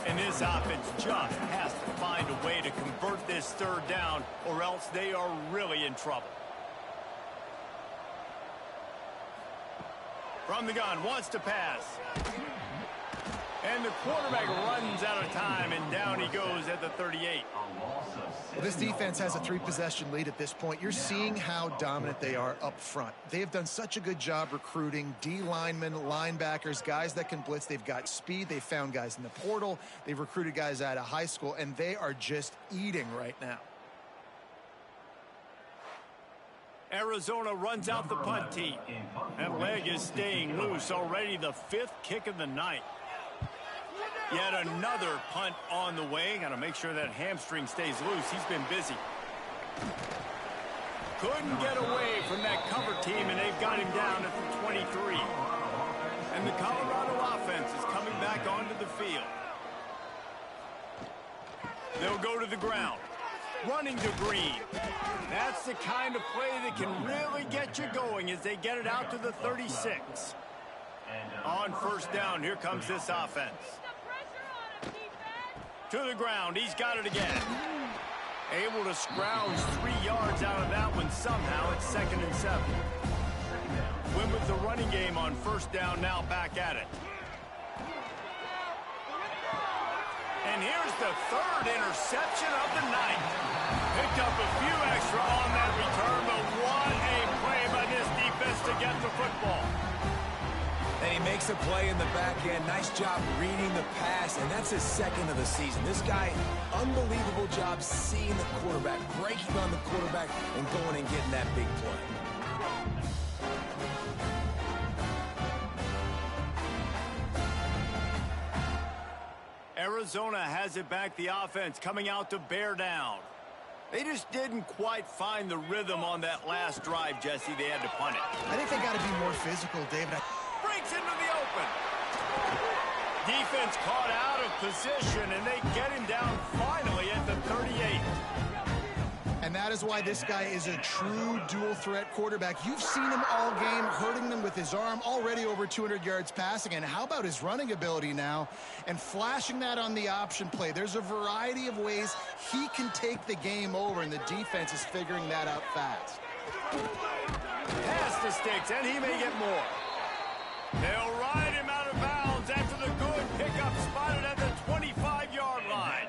And this offense just has to find a way to convert this 3rd down, or else they are really in trouble. From the gun, wants to pass. And the quarterback runs out of time, and down he goes at the 38. Well, this defense has a 3-possession lead at this point. You're seeing how dominant they are up front. They have done such a good job recruiting D linemen, linebackers, guys that can blitz. They've got speed. They've found guys in the portal. They've recruited guys out of high school, and they are just eating right now. Arizona runs out the punt team. That leg is staying loose. Already the 5th kick of the night. Yet another punt on the way. Got to make sure that hamstring stays loose. He's been busy. Couldn't get away from that cover team, and they've got him down at the 23. And the Colorado offense is coming back onto the field. They'll go to the ground. running to Green. That's the kind of play that can really get you going as they get it out to the 36. On first down, here comes this offense. To the ground, he's got it again. Able to scrounge 3 yards out of that one somehow. It's 2nd and 7. Win with the running game on first down, now back at it. And here's the 3rd interception of the night. Picked up a few extra on that return, but what a play by this defense to get the football. And he makes a play in the back end. Nice job reading the pass, and that's his 2nd of the season. This guy, unbelievable job seeing the quarterback, breaking on the quarterback, and going and getting that big play. Arizona has it back, the offense coming out to bear down. They just didn't quite find the rhythm on that last drive, Jesse. They had to punt it. I think they got to be more physical, David. Breaks into the open. Defense caught out of position, and they get him down finally at the 38. And that is why this guy is a true dual-threat quarterback. You've seen him all game, hurting them with his arm, already over 200 yards passing. And how about his running ability now? And flashing that on the option play. There's a variety of ways he can take the game over, and the defense is figuring that out fast. Pass the sticks, and he may get more. They'll ride him out of bounds after the good pickup spotted at the 25-yard line.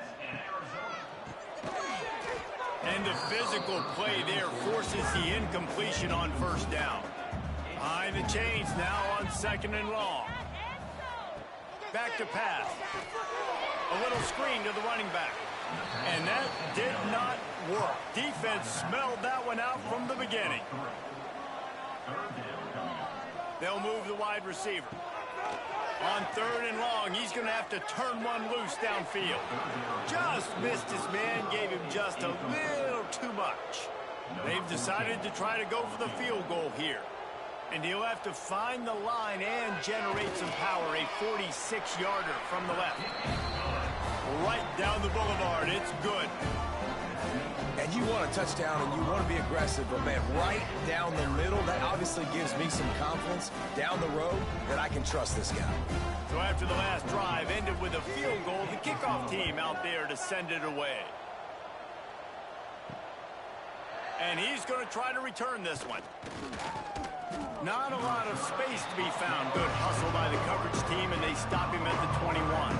And the physical play there forces the incompletion on first down. Behind the chains now on 2nd and long. Back to pass. A little screen to the running back. And that did not work. Defense smelled that one out from the beginning. They'll move the wide receiver. On 3rd and long, he's going to have to turn one loose downfield. Just missed his man, gave him just a little too much. They've decided to try to go for the field goal here. And he'll have to find the line and generate some power. A 46-yarder from the left. Right down the boulevard. It's good. And you want a touchdown and you want to be aggressive, but man, right down the middle, that obviously gives me some confidence down the road that I can trust this guy. So after the last drive ended with a field goal, the kickoff team out there to send it away. And he's going to try to return this one. Not a lot of space to be found. Good hustle by the coverage team, and they stop him at the 21.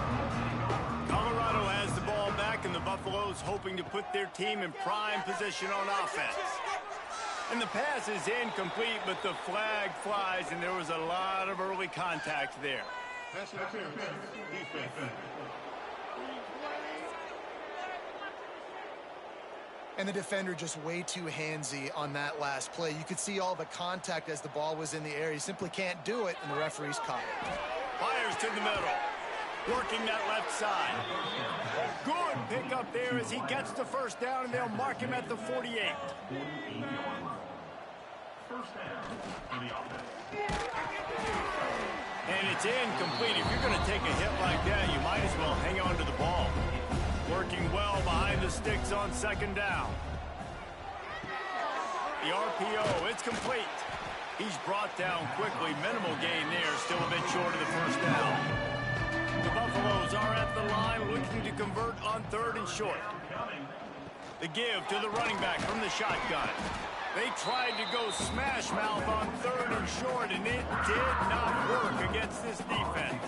Colorado has the ball back, and the Buffaloes hoping to put their team in prime position on offense. And the pass is incomplete, but the flag flies, and there was a lot of early contact there. And the defender just way too handsy on that last play. You could see all the contact as the ball was in the air. He simply can't do it, and the referee's caught it. Fires to the middle. Working that left side. Good pick up there as he gets the first down, and they'll mark him at the 48. And it's incomplete. If you're going to take a hit like that, you might as well hang on to the ball. Working well behind the sticks on 2nd down. The RPO, it's complete. He's brought down quickly. Minimal gain there, still a bit short of the first down. The Buffaloes are at the line looking to convert on 3rd and short. The give to the running back from the shotgun. They tried to go smash mouth on 3rd and short, and it did not work against this defense.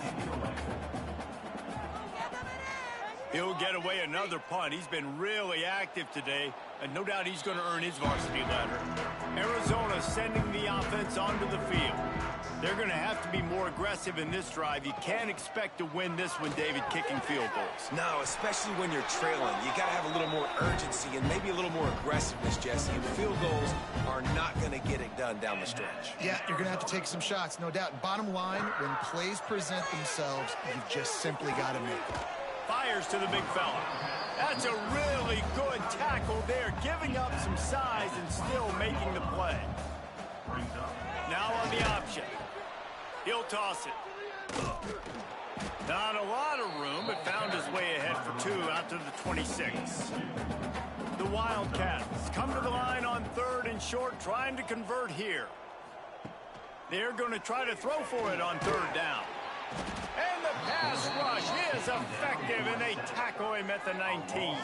He'll get away another punt. He's been really active today, and no doubt he's going to earn his varsity ladder. Arizona sending the offense onto the field. They're going to have to be more aggressive in this drive. You can't expect to win this one, David, kicking field goals. No, especially when you're trailing. You got to have a little more urgency and maybe a little more aggressiveness, Jesse. And field goals are not going to get it done down the stretch. Yeah, you're going to have to take some shots, no doubt. Bottom line, when plays present themselves, you've just simply got to make them. Fires to the big fella. That's a really good tackle there, giving up some size and still making the play. Now on the option. He'll toss it. Not a lot of room, but found his way ahead for 2 out to the 26. The Wildcats come to the line on 3rd and short, trying to convert here. They're going to try to throw for it on 3rd down. And the pass rush is effective, and they tackle him at the 19.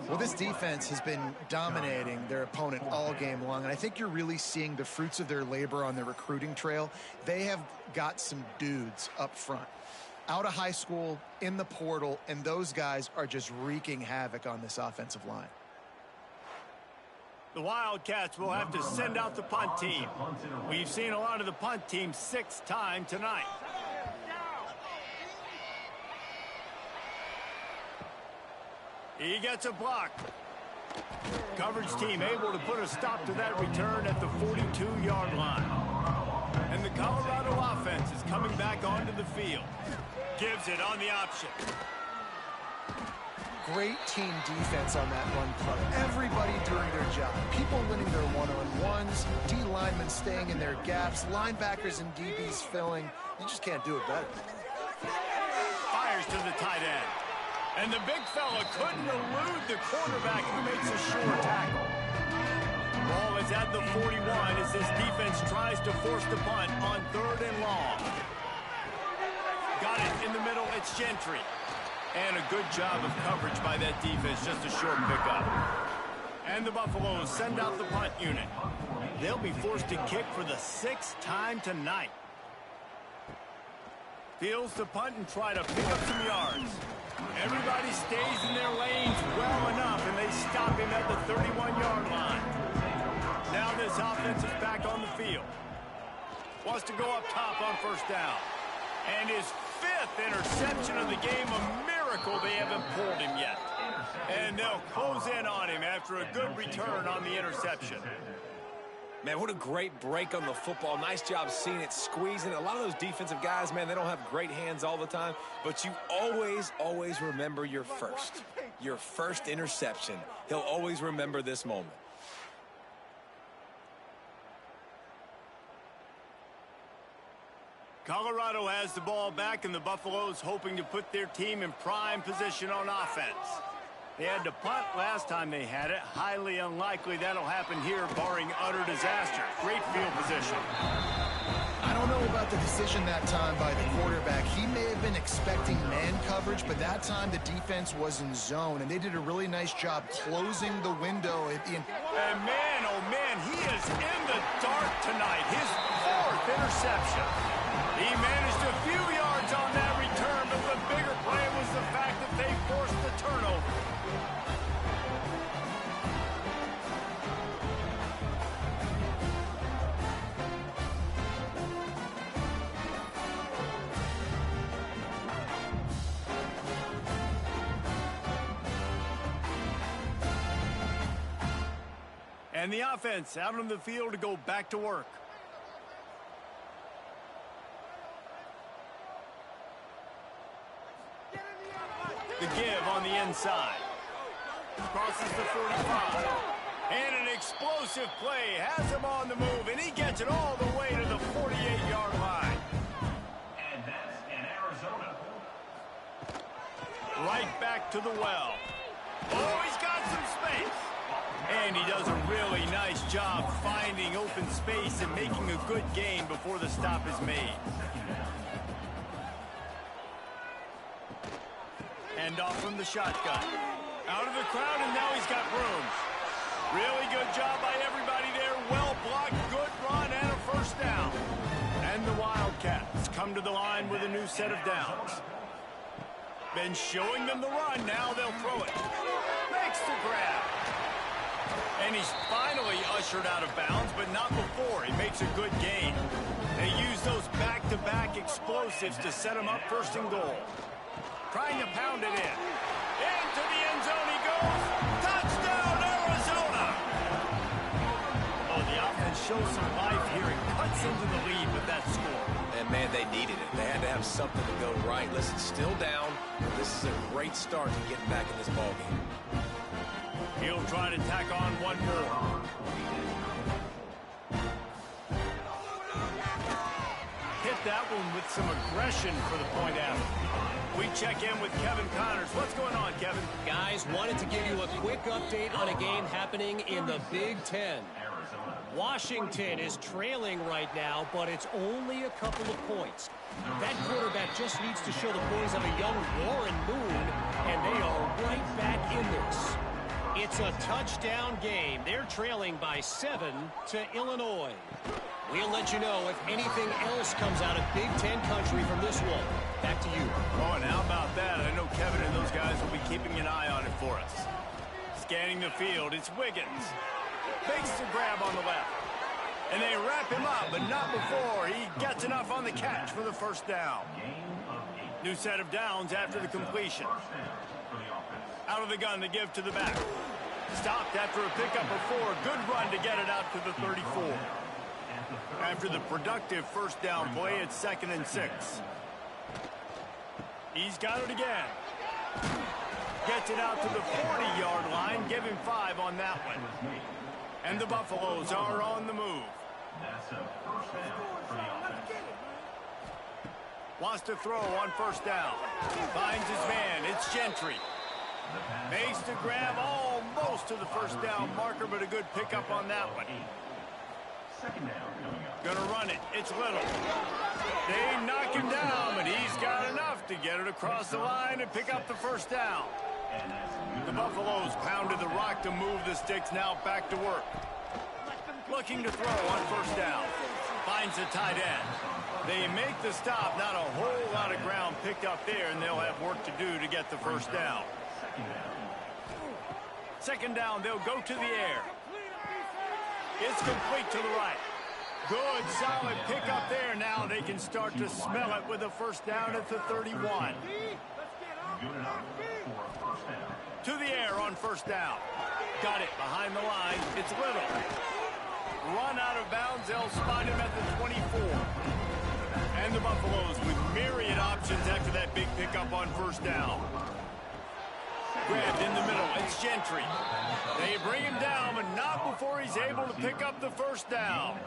Well, this defense has been dominating their opponent all game long, and I think you're really seeing the fruits of their labor on their recruiting trail. They have got some dudes up front, out of high school, in the portal, and those guys are just wreaking havoc on this offensive line. The Wildcats will have to send out the punt team. We've seen a lot of the punt team 6 times tonight. He gets a block. Coverage team able to put a stop to that return at the 42-yard line. And the Colorado offense is coming back onto the field. Gives it on the option. Great team defense on that run play. Everybody doing their job. People winning their one-on-ones, D linemen staying in their gaps, linebackers and DBs filling. You just can't do it better. Fires to the tight end. And the big fella couldn't elude the quarterback, who makes a sure tackle. Ball is at the 41 as this defense tries to force the punt on 3rd and long. Got it in the middle. It's Gentry. And a good job of coverage by that defense. Just a short pickup. And the Buffaloes send out the punt unit. They'll be forced to kick for the 6th time tonight. Fields the punt and try to pick up some yards. Everybody stays in their lanes well enough, and they stop him at the 31-yard line. Now this offense is back on the field. Wants to go up top on 1st down. And his 5th interception of the game, a miracle they haven't pulled him yet. And they'll close in on him after a good return on the interception. Man, what a great break on the football. Nice job seeing it, squeezing. A lot of those defensive guys, man, they don't have great hands all the time, but you always remember your first interception. He'll always remember this moment. Colorado has the ball back, and the Buffaloes hoping to put their team in prime position on offense. They had to punt last time they had it. Highly unlikely that'll happen here, barring utter disaster. Great field position. I don't know about the decision that time by the quarterback. He may have been expecting man coverage, but that time the defense was in zone, and they did a really nice job closing the window. And man, oh man, he is in the dark tonight. His 4th interception. He managed a few yards on that return, but the bigger play was the fact that they forced the turnover. And the offense out on the field to go back to work. The give on the inside. Crosses the 45. And an explosive play has him on the move, and he gets it all the way to the 48-yard line. And that's in Arizona. Right back to the well. Oh, he's got some space. And he does a really nice job finding open space and making a good gain before the stop is made. Hand off from the shotgun. Out of the crowd, and now he's got room. Really good job by everybody there. Well blocked, good run, and a 1st down. And the Wildcats come to the line with a new set of downs. Been showing them the run. Now they'll throw it. Makes the grab. And he's finally ushered out of bounds, but not before. He makes a good gain. They use those back-to-back explosives to set him up 1st and goal. Trying to pound it in. Into the end zone he goes. Touchdown, Arizona! Oh, the offense shows some life here and cuts into the lead with that score. And, man, they needed it. They had to have something to go right. Listen, still down. This is a great start to getting back in this ballgame. He'll try to tack on one more. Hit that one with some aggression for the point after. We check in with Kevin Connors. What's going on, Kevin? Guys, wanted to give you a quick update on a game happening in the Big Ten. Washington is trailing right now, but it's only a couple of points. That quarterback just needs to show the poise of a young Warren Moon, and they are right back in this. It's a touchdown game. They're trailing by 7 to Illinois. We'll let you know if anything else comes out of Big Ten country from this one. Back to you. Oh, and how about that? I know Kevin and those guys will be keeping an eye on it for us. Scanning the field, it's Wiggins. Makes the grab on the left. And they wrap him up, but not before he gets enough on the catch for the first down. New set of downs after the completion. Out of the gun to give to the back. Stopped after a pickup of 4. Good run to get it out to the 34. After the productive first down play, it's 2nd and 6. He's got it again. Gets it out to the 40-yard line. Give him 5 on that one. And the Buffaloes are on the move. Wants to throw on first down. Finds his man. It's Gentry. Makes the grab almost to the first down marker, but a good pickup on that one. Gonna run it. It's Little. They knock him down, but he's got enough to get it across the line and pick up the first down. The Buffaloes pounded the rock to move the sticks, now back to work. Looking to throw on first down. Finds the tight end. They make the stop, not a whole lot of ground picked up there, and they'll have work to do to get the first down. 2nd down, they'll go to the air. It's complete to the right. Good, solid pickup there. Now they can start to smell it with a first down at the 31. To the air on first down. Got it behind the line. It's Little. Run out of bounds. They'll spot him at the 24. And the Buffaloes with myriad options after that big pickup on first down. Grabbed in the middle. It's Gentry. They bring him down, but not before he's able to pick up the first down.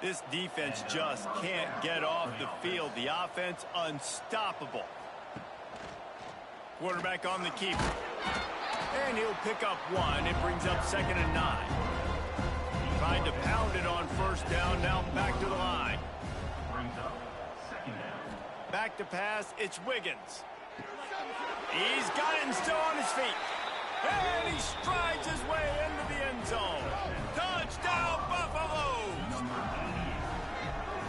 This defense just can't get off the field. The offense unstoppable. Quarterback on the keeper. And he'll pick up 1. It brings up 2nd and 9. Tried to pound it on first down. Now back to the line. Back to pass. It's Wiggins. He's got it and still on his feet. And he strides his way into the end zone. Touchdown, Buffaloes!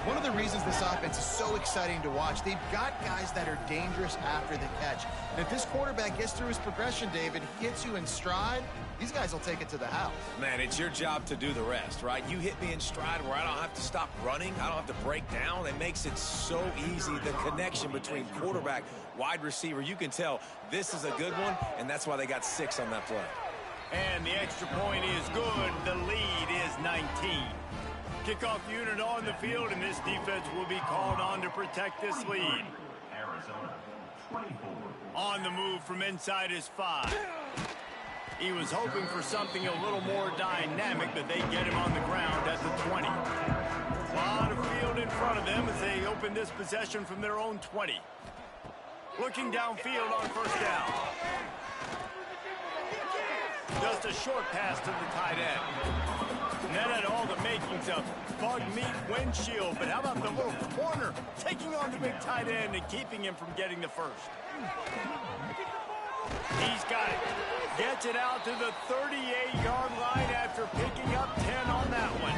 One of the reasons this offense is so exciting to watch, they've got guys that are dangerous after the catch. And if this quarterback gets through his progression, David, he hits you in stride, these guys will take it to the house. Man, it's your job to do the rest, right? You hit me in stride where I don't have to stop running. I don't have to break down. It makes it so easy. The connection between quarterback, wide receiver, you can tell this is a good one, and that's why they got 6 on that play. And the extra point is good. The lead is 19. Kickoff unit on the field, and this defense will be called on to protect this lead. On the move from inside his 5. He was hoping for something a little more dynamic, but they get him on the ground at the 20. A lot of field in front of them as they open this possession from their own 20. Looking downfield on first down. Just a short pass to the tight end. And that had all the makings of bug meat windshield, but how about the little corner taking on the big tight end and keeping him from getting the first? He's got it. Gets it out to the 38-yard line after picking up 10 on that one.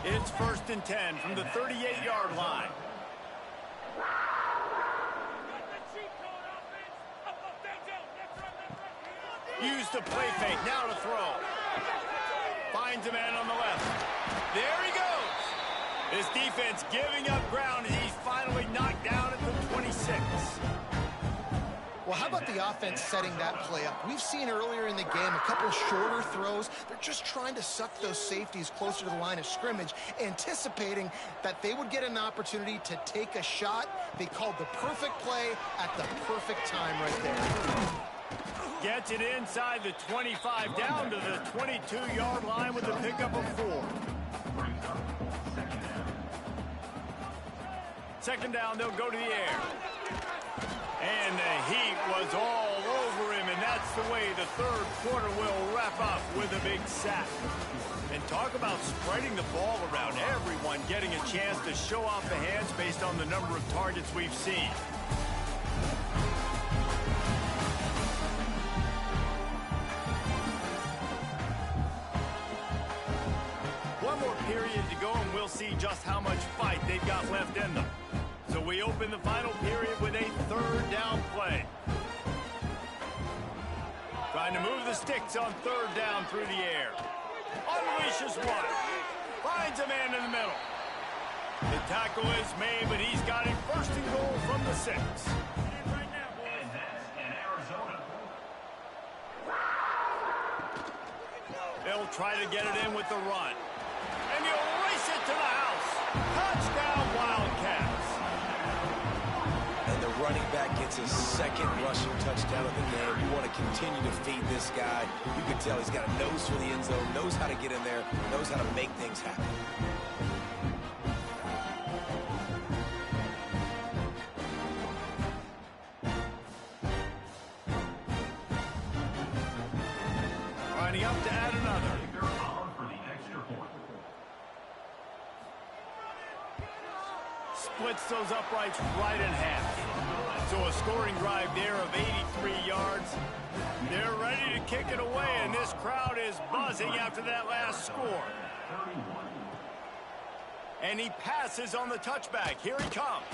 It's 1st and 10 from the 38-yard line. Use the play fake. Now to throw. Finds a man on the left. There he goes. This defense giving up ground as he's finally knocked down at the 26. Well, how about the offense setting that play up? We've seen earlier in the game a couple shorter throws. They're just trying to suck those safeties closer to the line of scrimmage, anticipating that they would get an opportunity to take a shot. They called the perfect play at the perfect time right there. Gets it inside the 25, down to the 22-yard line with a pickup of 4. second down, they'll go to the air. And the heat was all over him, and that's the way the third quarter will wrap up with a big sack. And talk about spreading the ball around, everyone getting a chance to show off the hands based on the number of targets we've seen. One more period to go, and we'll see just how much fight they've got left in them. So we open the final period with a third down play. Trying to move the sticks on third down through the air. Unleashes one. Finds a man in the middle. The tackle is made, but he's got it first and goal from the 6. And that's in Arizona. They'll try to get it in with the run. And he'll race it to the house. Touchdown, Wildcats. And the running back gets his second rushing touchdown of the game. You want to continue to feed this guy. You can tell he's got a nose for the end zone, knows how to get in there, knows how to make things happen. Lining up to add another. They're on for the extra point. Splits those uprights right in half. So a scoring drive there of 83 yards. They're ready to kick it away, and this crowd is buzzing after that last score. And he passes on the touchback. Here he comes.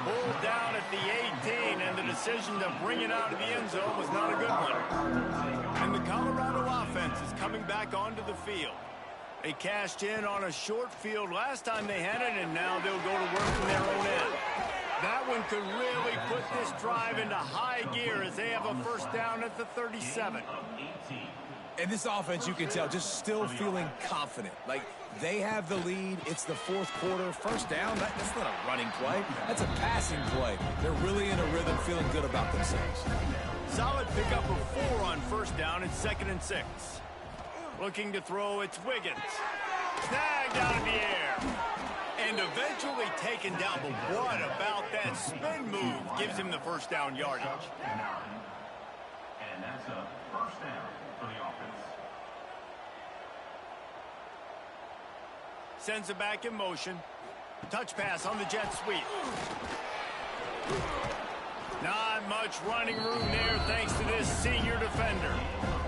Pulled down at the 18, and the decision to bring it out of the end zone was not a good one. And the Colorado offense is coming back onto the field. They cashed in on a short field last time they had it, and now they'll go to work from their own end. That one could really put this drive into high gear as they have a first down at the 37. And this offense, you can tell, just still feeling confident. Like, they have the lead. It's the fourth quarter. First down, that's not a running play. That's a passing play. They're really in a rhythm, feeling good about themselves. Solid pickup of 4 on first down. It's 2nd and 6. Looking to throw, it's Wiggins. Snagged out of the air. And eventually taken down. But what about that spin move gives him the first down yardage? And that's a first down for the offense. Sends it back in motion. Touch pass on the jet sweep. Not much running room there thanks to this senior defender.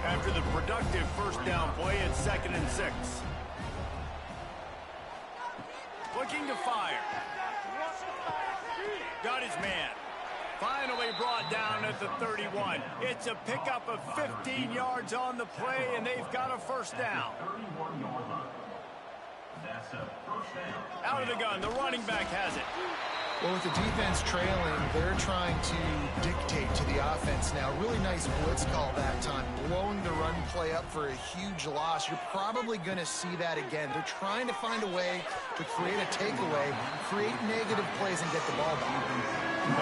After the productive first down play, it's 2nd and 6. Looking to fire. Got his man. Finally brought down at the 31. It's a pickup of 15 yards on the play, and they've got a first down. 31-yard line. That's a first down. Out of the gun, the running back has it. Well, with the defense trailing, they're trying to dictate to the offense now. Really nice blitz call that time, blowing the run play up for a huge loss. You're probably going to see that again. They're trying to find a way to create a takeaway, create negative plays, and get the ball back.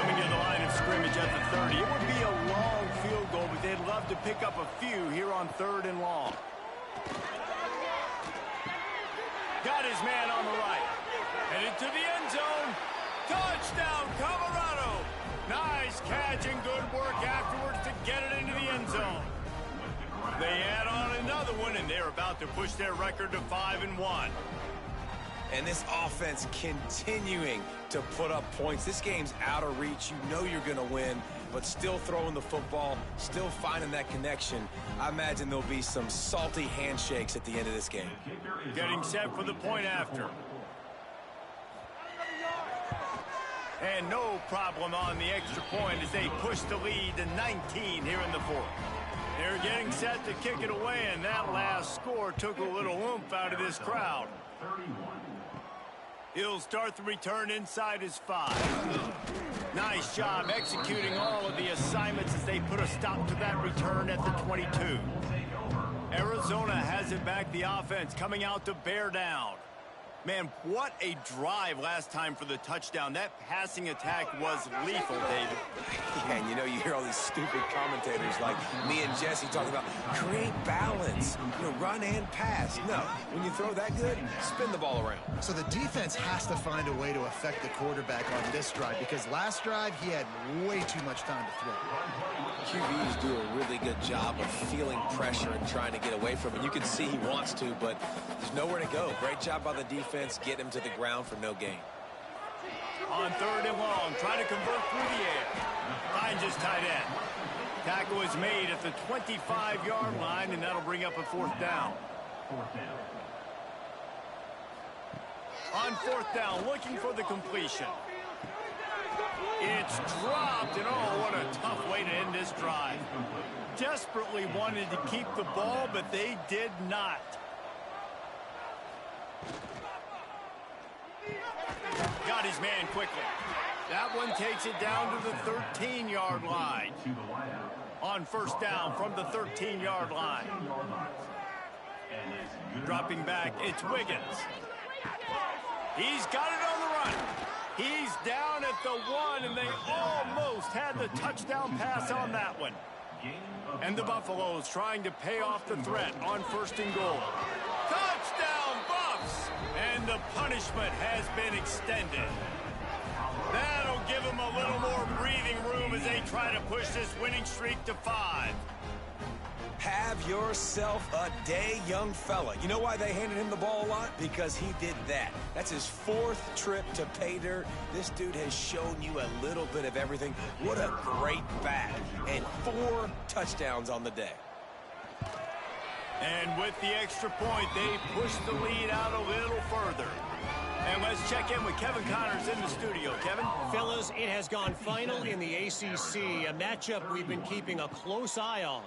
Coming to the line of scrimmage at the 30. It would be a long field goal, but they'd love to pick up a few here on 3rd and long. Got his man on the right. Headed to the end zone. Touchdown, Colorado! Nice catch and good work afterwards to get it into the end zone. They add on another one, and they're about to push their record to 5-1. And this offense continuing to put up points. This game's out of reach. You know you're going to win, but still throwing the football, still finding that connection. I imagine there'll be some salty handshakes at the end of this game. Getting set for the point after. And no problem on the extra point as they push the lead to 19 here in the 4th. They're getting set to kick it away, and that last score took a little oomph out of this crowd. 31. He'll start the return inside his 5. Nice job executing all of the assignments as they put a stop to that return at the 22. Arizona has it back, the offense coming out to bear down. Man, what a drive last time for the touchdown. That passing attack was lethal, David. Yeah, and you know, you hear all these stupid commentators like me and Jesse talking about create balance, you know, run and pass. No, when you throw that good, spin the ball around. So the defense has to find a way to affect the quarterback on this drive because last drive he had way too much time to throw. QBs do a really good job of feeling pressure and trying to get away from it. You can see he wants to, but there's nowhere to go. Great job by the defense, get him to the ground for no gain. On 3rd and long, trying to convert through the air. Finds his tight end. Tackle is made at the 25-yard line, and that'll bring up a 4th down. On 4th down, looking for the completion. It's dropped, and oh, what a tough way to end this drive. Desperately wanted to keep the ball, but they did not. Got his man quickly. That one takes it down to the 13-yard line. On 1st down from the 13-yard line. Dropping back, it's Wiggins. He's got it on the run. He's down at the 1, and they almost had the touchdown pass on that one. And the Buffaloes trying to pay off the threat on 1st and goal. Touchdown, Buffs! And the punishment has been extended. That'll give them a little more breathing room as they try to push this winning streak to 5. Have yourself a day, young fella. You know why they handed him the ball a lot? Because he did that. That's his 4th trip to pay dirt. This dude has shown you a little bit of everything. What a great back. And 4 touchdowns on the day. And with the extra point, they push the lead out a little further. And let's check in with Kevin Connors in the studio. Kevin? Fellas, it has gone final in the ACC, a matchup we've been keeping a close eye on.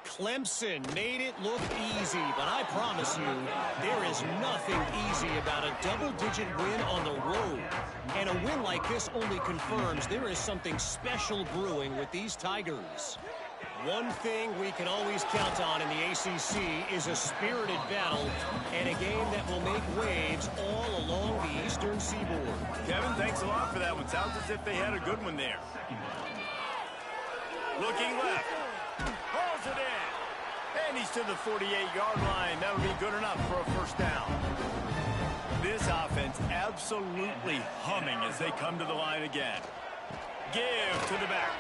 Clemson made it look easy, but I promise you, there is nothing easy about a double-digit win on the road. And a win like this only confirms there is something special brewing with these Tigers. One thing we can always count on in the ACC is a spirited battle and a game that will make waves all along the Eastern Seaboard. Kevin, thanks a lot for that one. Sounds as if they had a good one there. Looking left. Hauls it in. And he's to the 48-yard line. That'll be good enough for a 1st down. This offense absolutely humming as they come to the line again. Give to the back.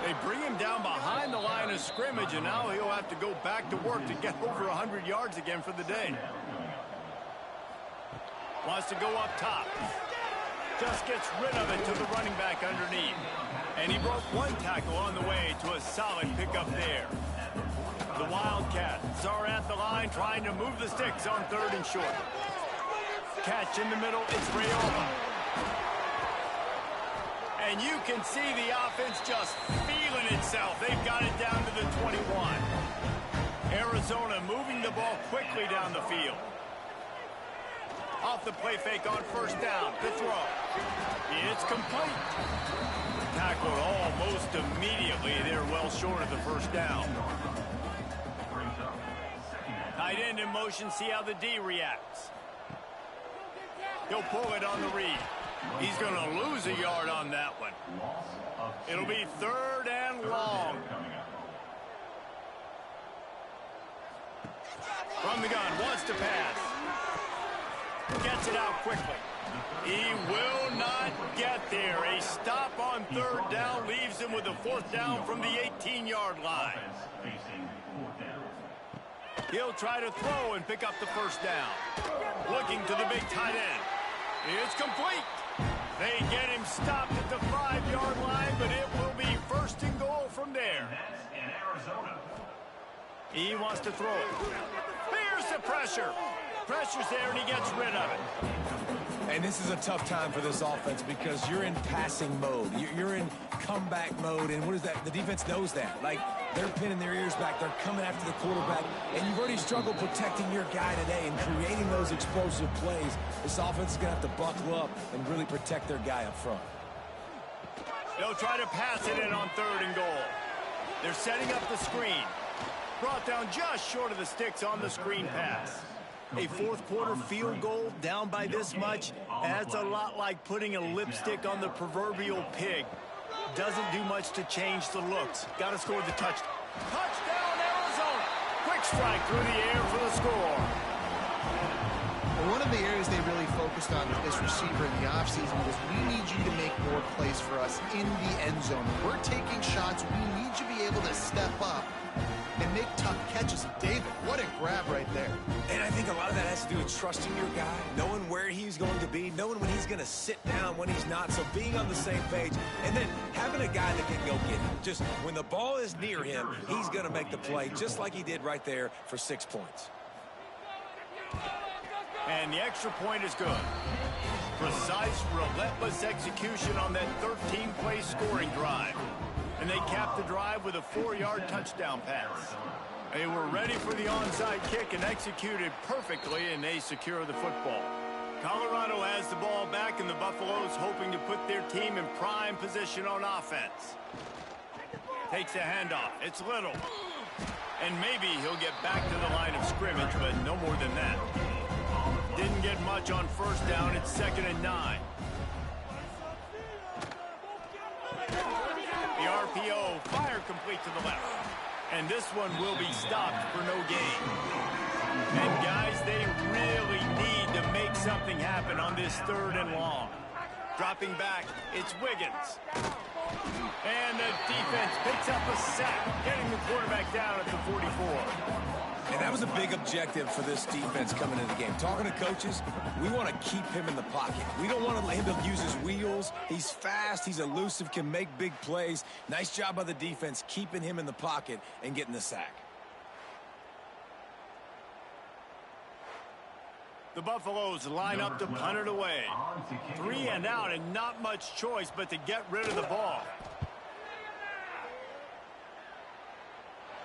They bring him down behind the line of scrimmage, and now he'll have to go back to work to get over 100 yards again for the day. Wants to go up top. Just gets rid of it to the running back underneath. And he broke 1 tackle on the way to a solid pickup there. The Wildcats are at the line trying to move the sticks on 3rd and short. Catch in the middle, it's Rayola. And you can see the offense just feeling itself. They've got it down to the 21. Arizona moving the ball quickly down the field. Off the play fake on 1st down. The throw. It's complete. Tackled almost immediately. They're well short of the 1st down. Tight end in motion. See how the D reacts. He'll pull it on the read. He's going to lose a yard on that one. It'll be 3rd and long. From the gun, wants to pass. Gets it out quickly. He will not get there. A stop on 3rd down leaves him with a 4th down from the 18-yard line. He'll try to throw and pick up the 1st down. Looking to the big tight end. It's complete. They get him stopped at the 5-yard line, but it will be 1st and goal from there. He wants to throw it. Here's the pressure. Pressure's there, and he gets rid of it. And this is a tough time for this offense because you're in passing mode. You're in comeback mode, and what is that? The defense knows that. Like, they're pinning their ears back. They're coming after the quarterback, and you've already struggled protecting your guy today and creating those explosive plays. This offense is going to have to buckle up and really protect their guy up front. They'll try to pass it in on 3rd and goal. They're setting up the screen. Brought down just short of the sticks on the screen pass. A fourth-quarter field goal down by this much, that's a lot like putting a lipstick on the proverbial pig. Doesn't do much to change the looks. Got to score the touchdown. Touchdown, Arizona! Quick strike through the air for the score. Well, one of the areas they really focused on with this receiver in the offseason was we need you to make more plays for us in the end zone. We're taking shots. We need you to be able to step up and make tough catches. David, what a grab right there. And I think a lot of that has to do with trusting your guy, knowing where he's going to be, knowing when he's going to sit down, when he's not, so being on the same page, and then having a guy that can go get him. Just when the ball is near him, he's going to make the play, just like he did right there for 6 points. And the extra point is good. Precise, relentless execution on that 13-play scoring drive. And they capped the drive with a 4-yard touchdown pass. They were ready for the onside kick and executed perfectly, and they secure the football. Colorado has the ball back, and the Buffaloes hoping to put their team in prime position on offense. Takes a handoff. It's Little. And maybe he'll get back to the line of scrimmage, but no more than that. Didn't get much on first down. It's 2nd and 9. The RPO, fire complete to the left. And this one will be stopped for no gain. And guys, they really need to make something happen on this 3rd and long. Dropping back, it's Wiggins. And the defense picks up a sack, getting the quarterback down at the 44. And that was a big objective for this defense coming into the game. Talking to coaches, we want to keep him in the pocket. We don't want him to use his wheels. He's fast, he's elusive, can make big plays. Nice job by the defense keeping him in the pocket and getting the sack. The Buffaloes line up to punt it away. 3 and out and not much choice but to get rid of the ball.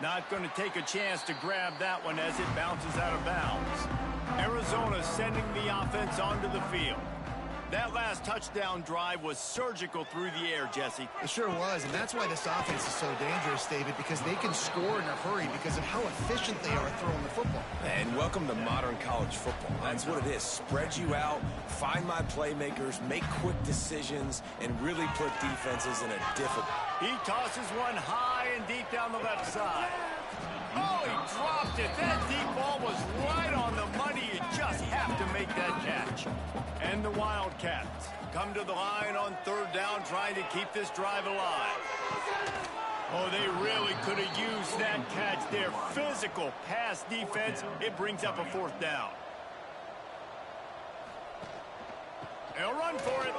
Not going to take a chance to grab that one as it bounces out of bounds. Arizona sending the offense onto the field. That last touchdown drive was surgical through the air, Jesse. It sure was, and that's why this offense is so dangerous, David, because they can score in a hurry because of how efficient they are throwing the football. And welcome to modern college football. That's what it is. Spread you out, find my playmakers, make quick decisions, and really put defenses in a difficult. He tosses one high and deep down the left side. Oh, he dropped it. That deep ball was right on the money. You just have to make that catch. And the Wildcats come to the line on 3rd down, trying to keep this drive alive. Oh, they really could have used that catch there. Physical pass defense. It brings up a 4th down. They'll run for it.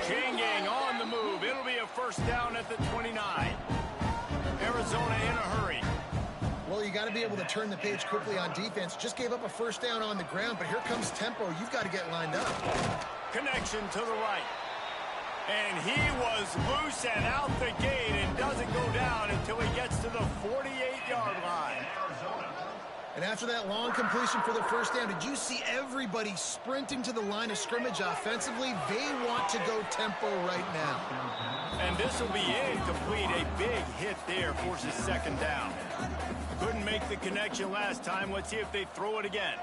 Chain gang on the move. It'll be a 1st down at the 29. Arizona in a hurry. Well, you got to be able to turn the page quickly on defense. Just gave up a 1st down on the ground, but here comes tempo. You've got to get lined up. Connection to the right. And he was loose and out the gate and doesn't go down until he gets to the 48-yard line. And after that long completion for the 1st down, did you see everybody sprinting to the line of scrimmage offensively? They want to go tempo right now. And this will be incomplete. A big hit there forces 2nd down. Couldn't make the connection last time. Let's see if they throw it again.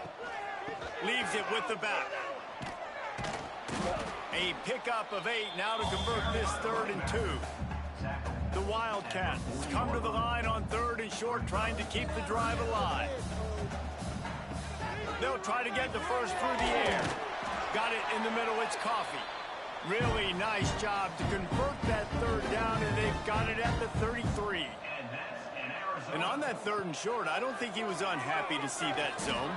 Leaves it with the back. A pickup of 8 now to convert this 3rd and 2. The Wildcats come to the line on 3rd and short, trying to keep the drive alive. They'll try to get the first through the air. Got it in the middle. It's Coffee. Really nice job to convert that 3rd down, and they've got it at the 33. And on that 3rd and short, I don't think he was unhappy to see that zone.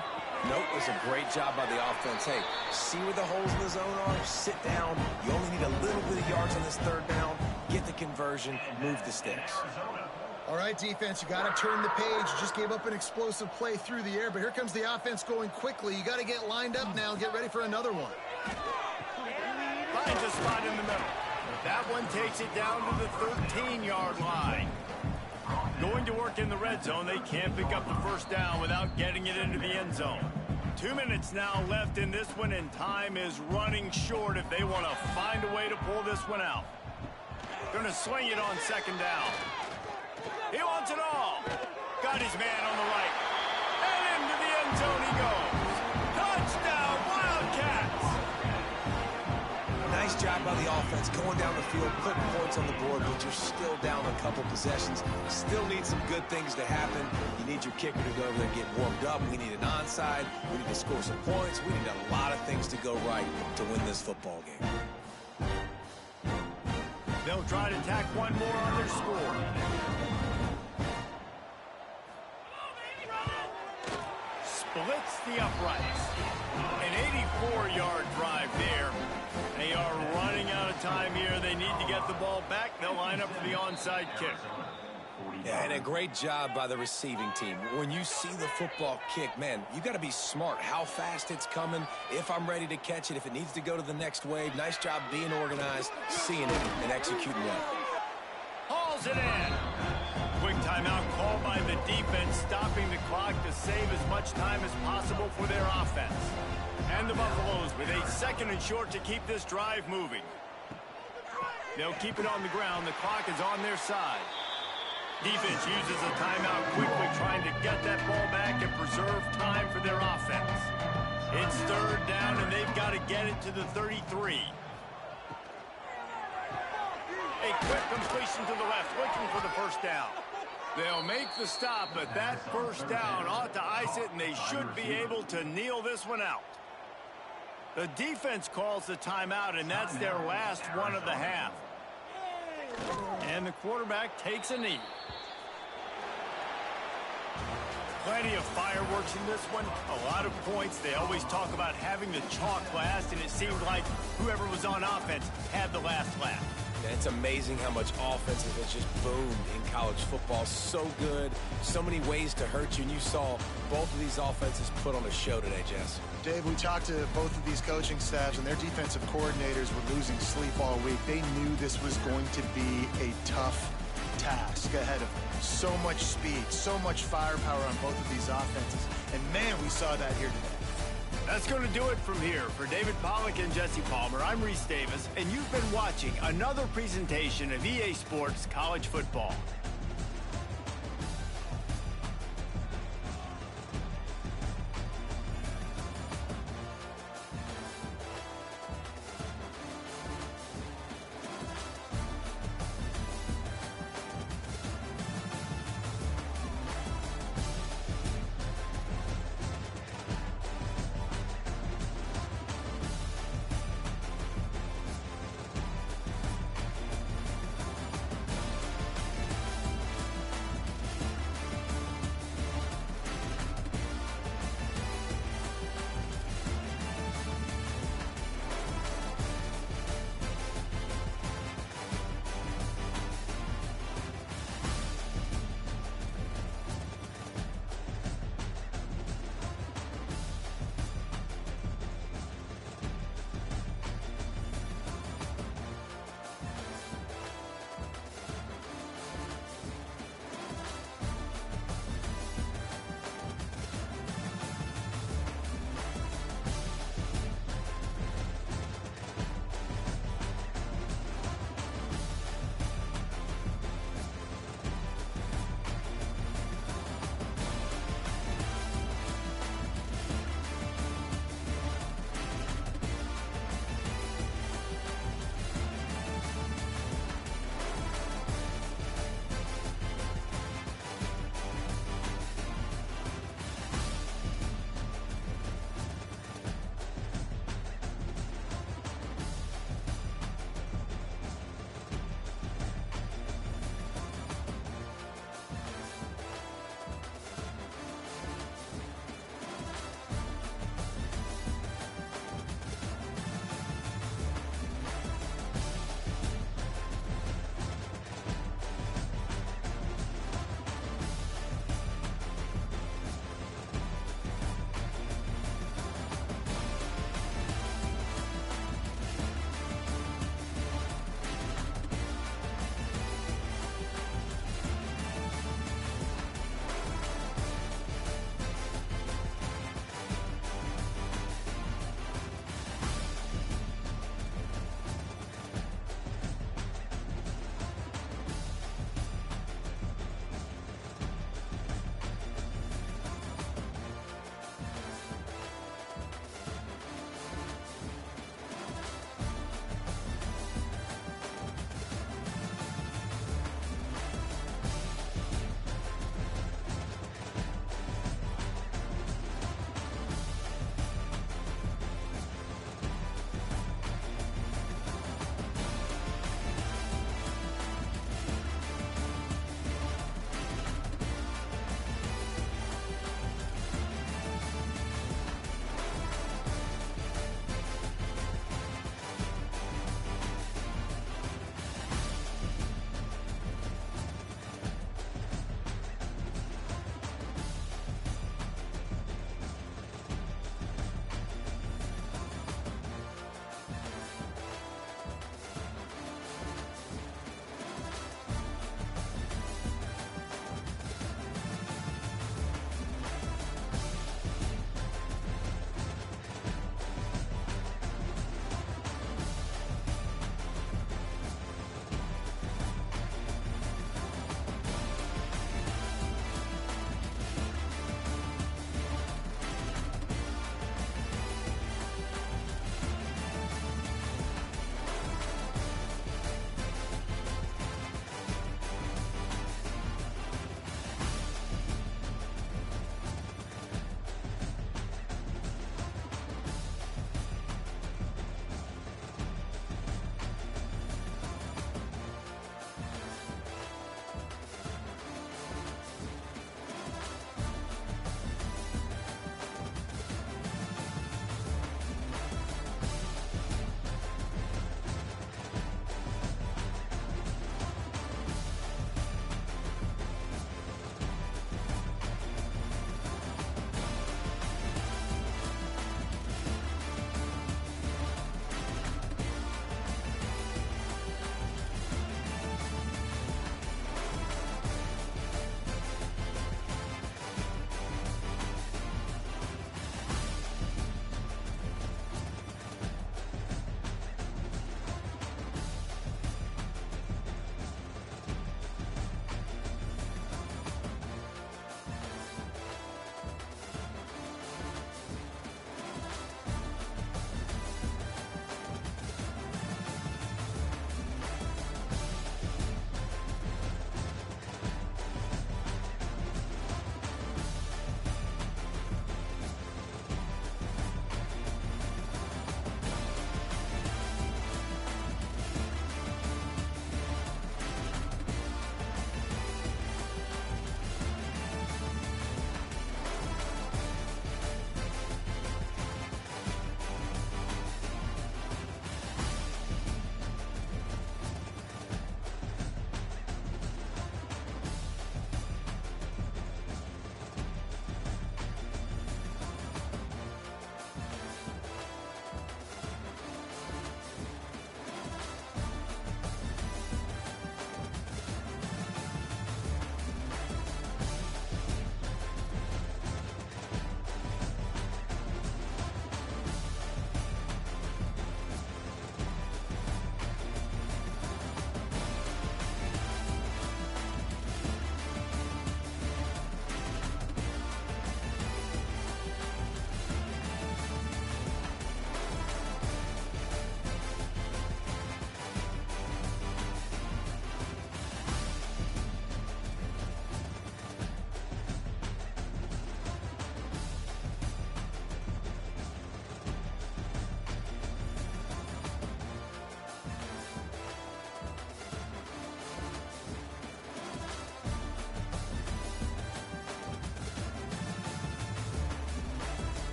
Nope, it was a great job by the offense. Hey, see where the holes in the zone are, sit down. You only need a little bit of yards on this 3rd down. Get the conversion, move the sticks. All right, defense, you got to turn the page. You just gave up an explosive play through the air, but here comes the offense going quickly. You got to get lined up now and get ready for another one. Finds a spot in the middle. That one takes it down to the 13-yard line. Going to work in the red zone. They can't pick up the 1st down without getting it into the end zone. 2 minutes now left in this one, and time is running short if they want to find a way to pull this one out. Going to swing it on 2nd down. He wants it all. Got his man on the right. And into the end zone. Nice job by the offense, going down the field, putting points on the board, but you're still down a couple possessions. Still need some good things to happen. You need your kicker to go over there and get warmed up. We need an onside. We need to score some points. We need a lot of things to go right to win this football game. They'll try to tack one more on their score. Splits the uprights. An 84-yard drive there. They are running out of time here. They need to get the ball back. They'll line up for the onside kick. Yeah, and a great job by the receiving team. When you see the football kick, man, you got to be smart how fast it's coming, if I'm ready to catch it, if it needs to go to the next wave. Nice job being organized, seeing it, and executing well. Hauls it in. Quick timeout called by the defense, stopping the clock to save as much time as possible for their offense. And the Buffaloes with a 2nd and short to keep this drive moving. They'll keep it on the ground. The clock is on their side. Defense uses a timeout quickly, trying to get that ball back and preserve time for their offense. It's 3rd down, and they've got to get it to the 33. A quick completion to the left, looking for the 1st down. They'll make the stop, but that 1st down ought to ice it, and they should be able to kneel this one out. The defense calls the timeout, and that's their last one of the half. And the quarterback takes a knee. Plenty of fireworks in this one. A lot of points. They always talk about having the chalk last, and it seemed like whoever was on offense had the last laugh. And it's amazing how much offense has just boomed in college football. So good. So many ways to hurt you. And you saw both of these offenses put on a show today, Jess. Dave, we talked to both of these coaching staffs, and their defensive coordinators were losing sleep all week. They knew this was going to be a tough task ahead of them. So much speed, so much firepower on both of these offenses. And, man, we saw that here today. That's going to do it from here. For David Pollack and Jesse Palmer, I'm Reese Davis, and you've been watching another presentation of EA Sports College Football.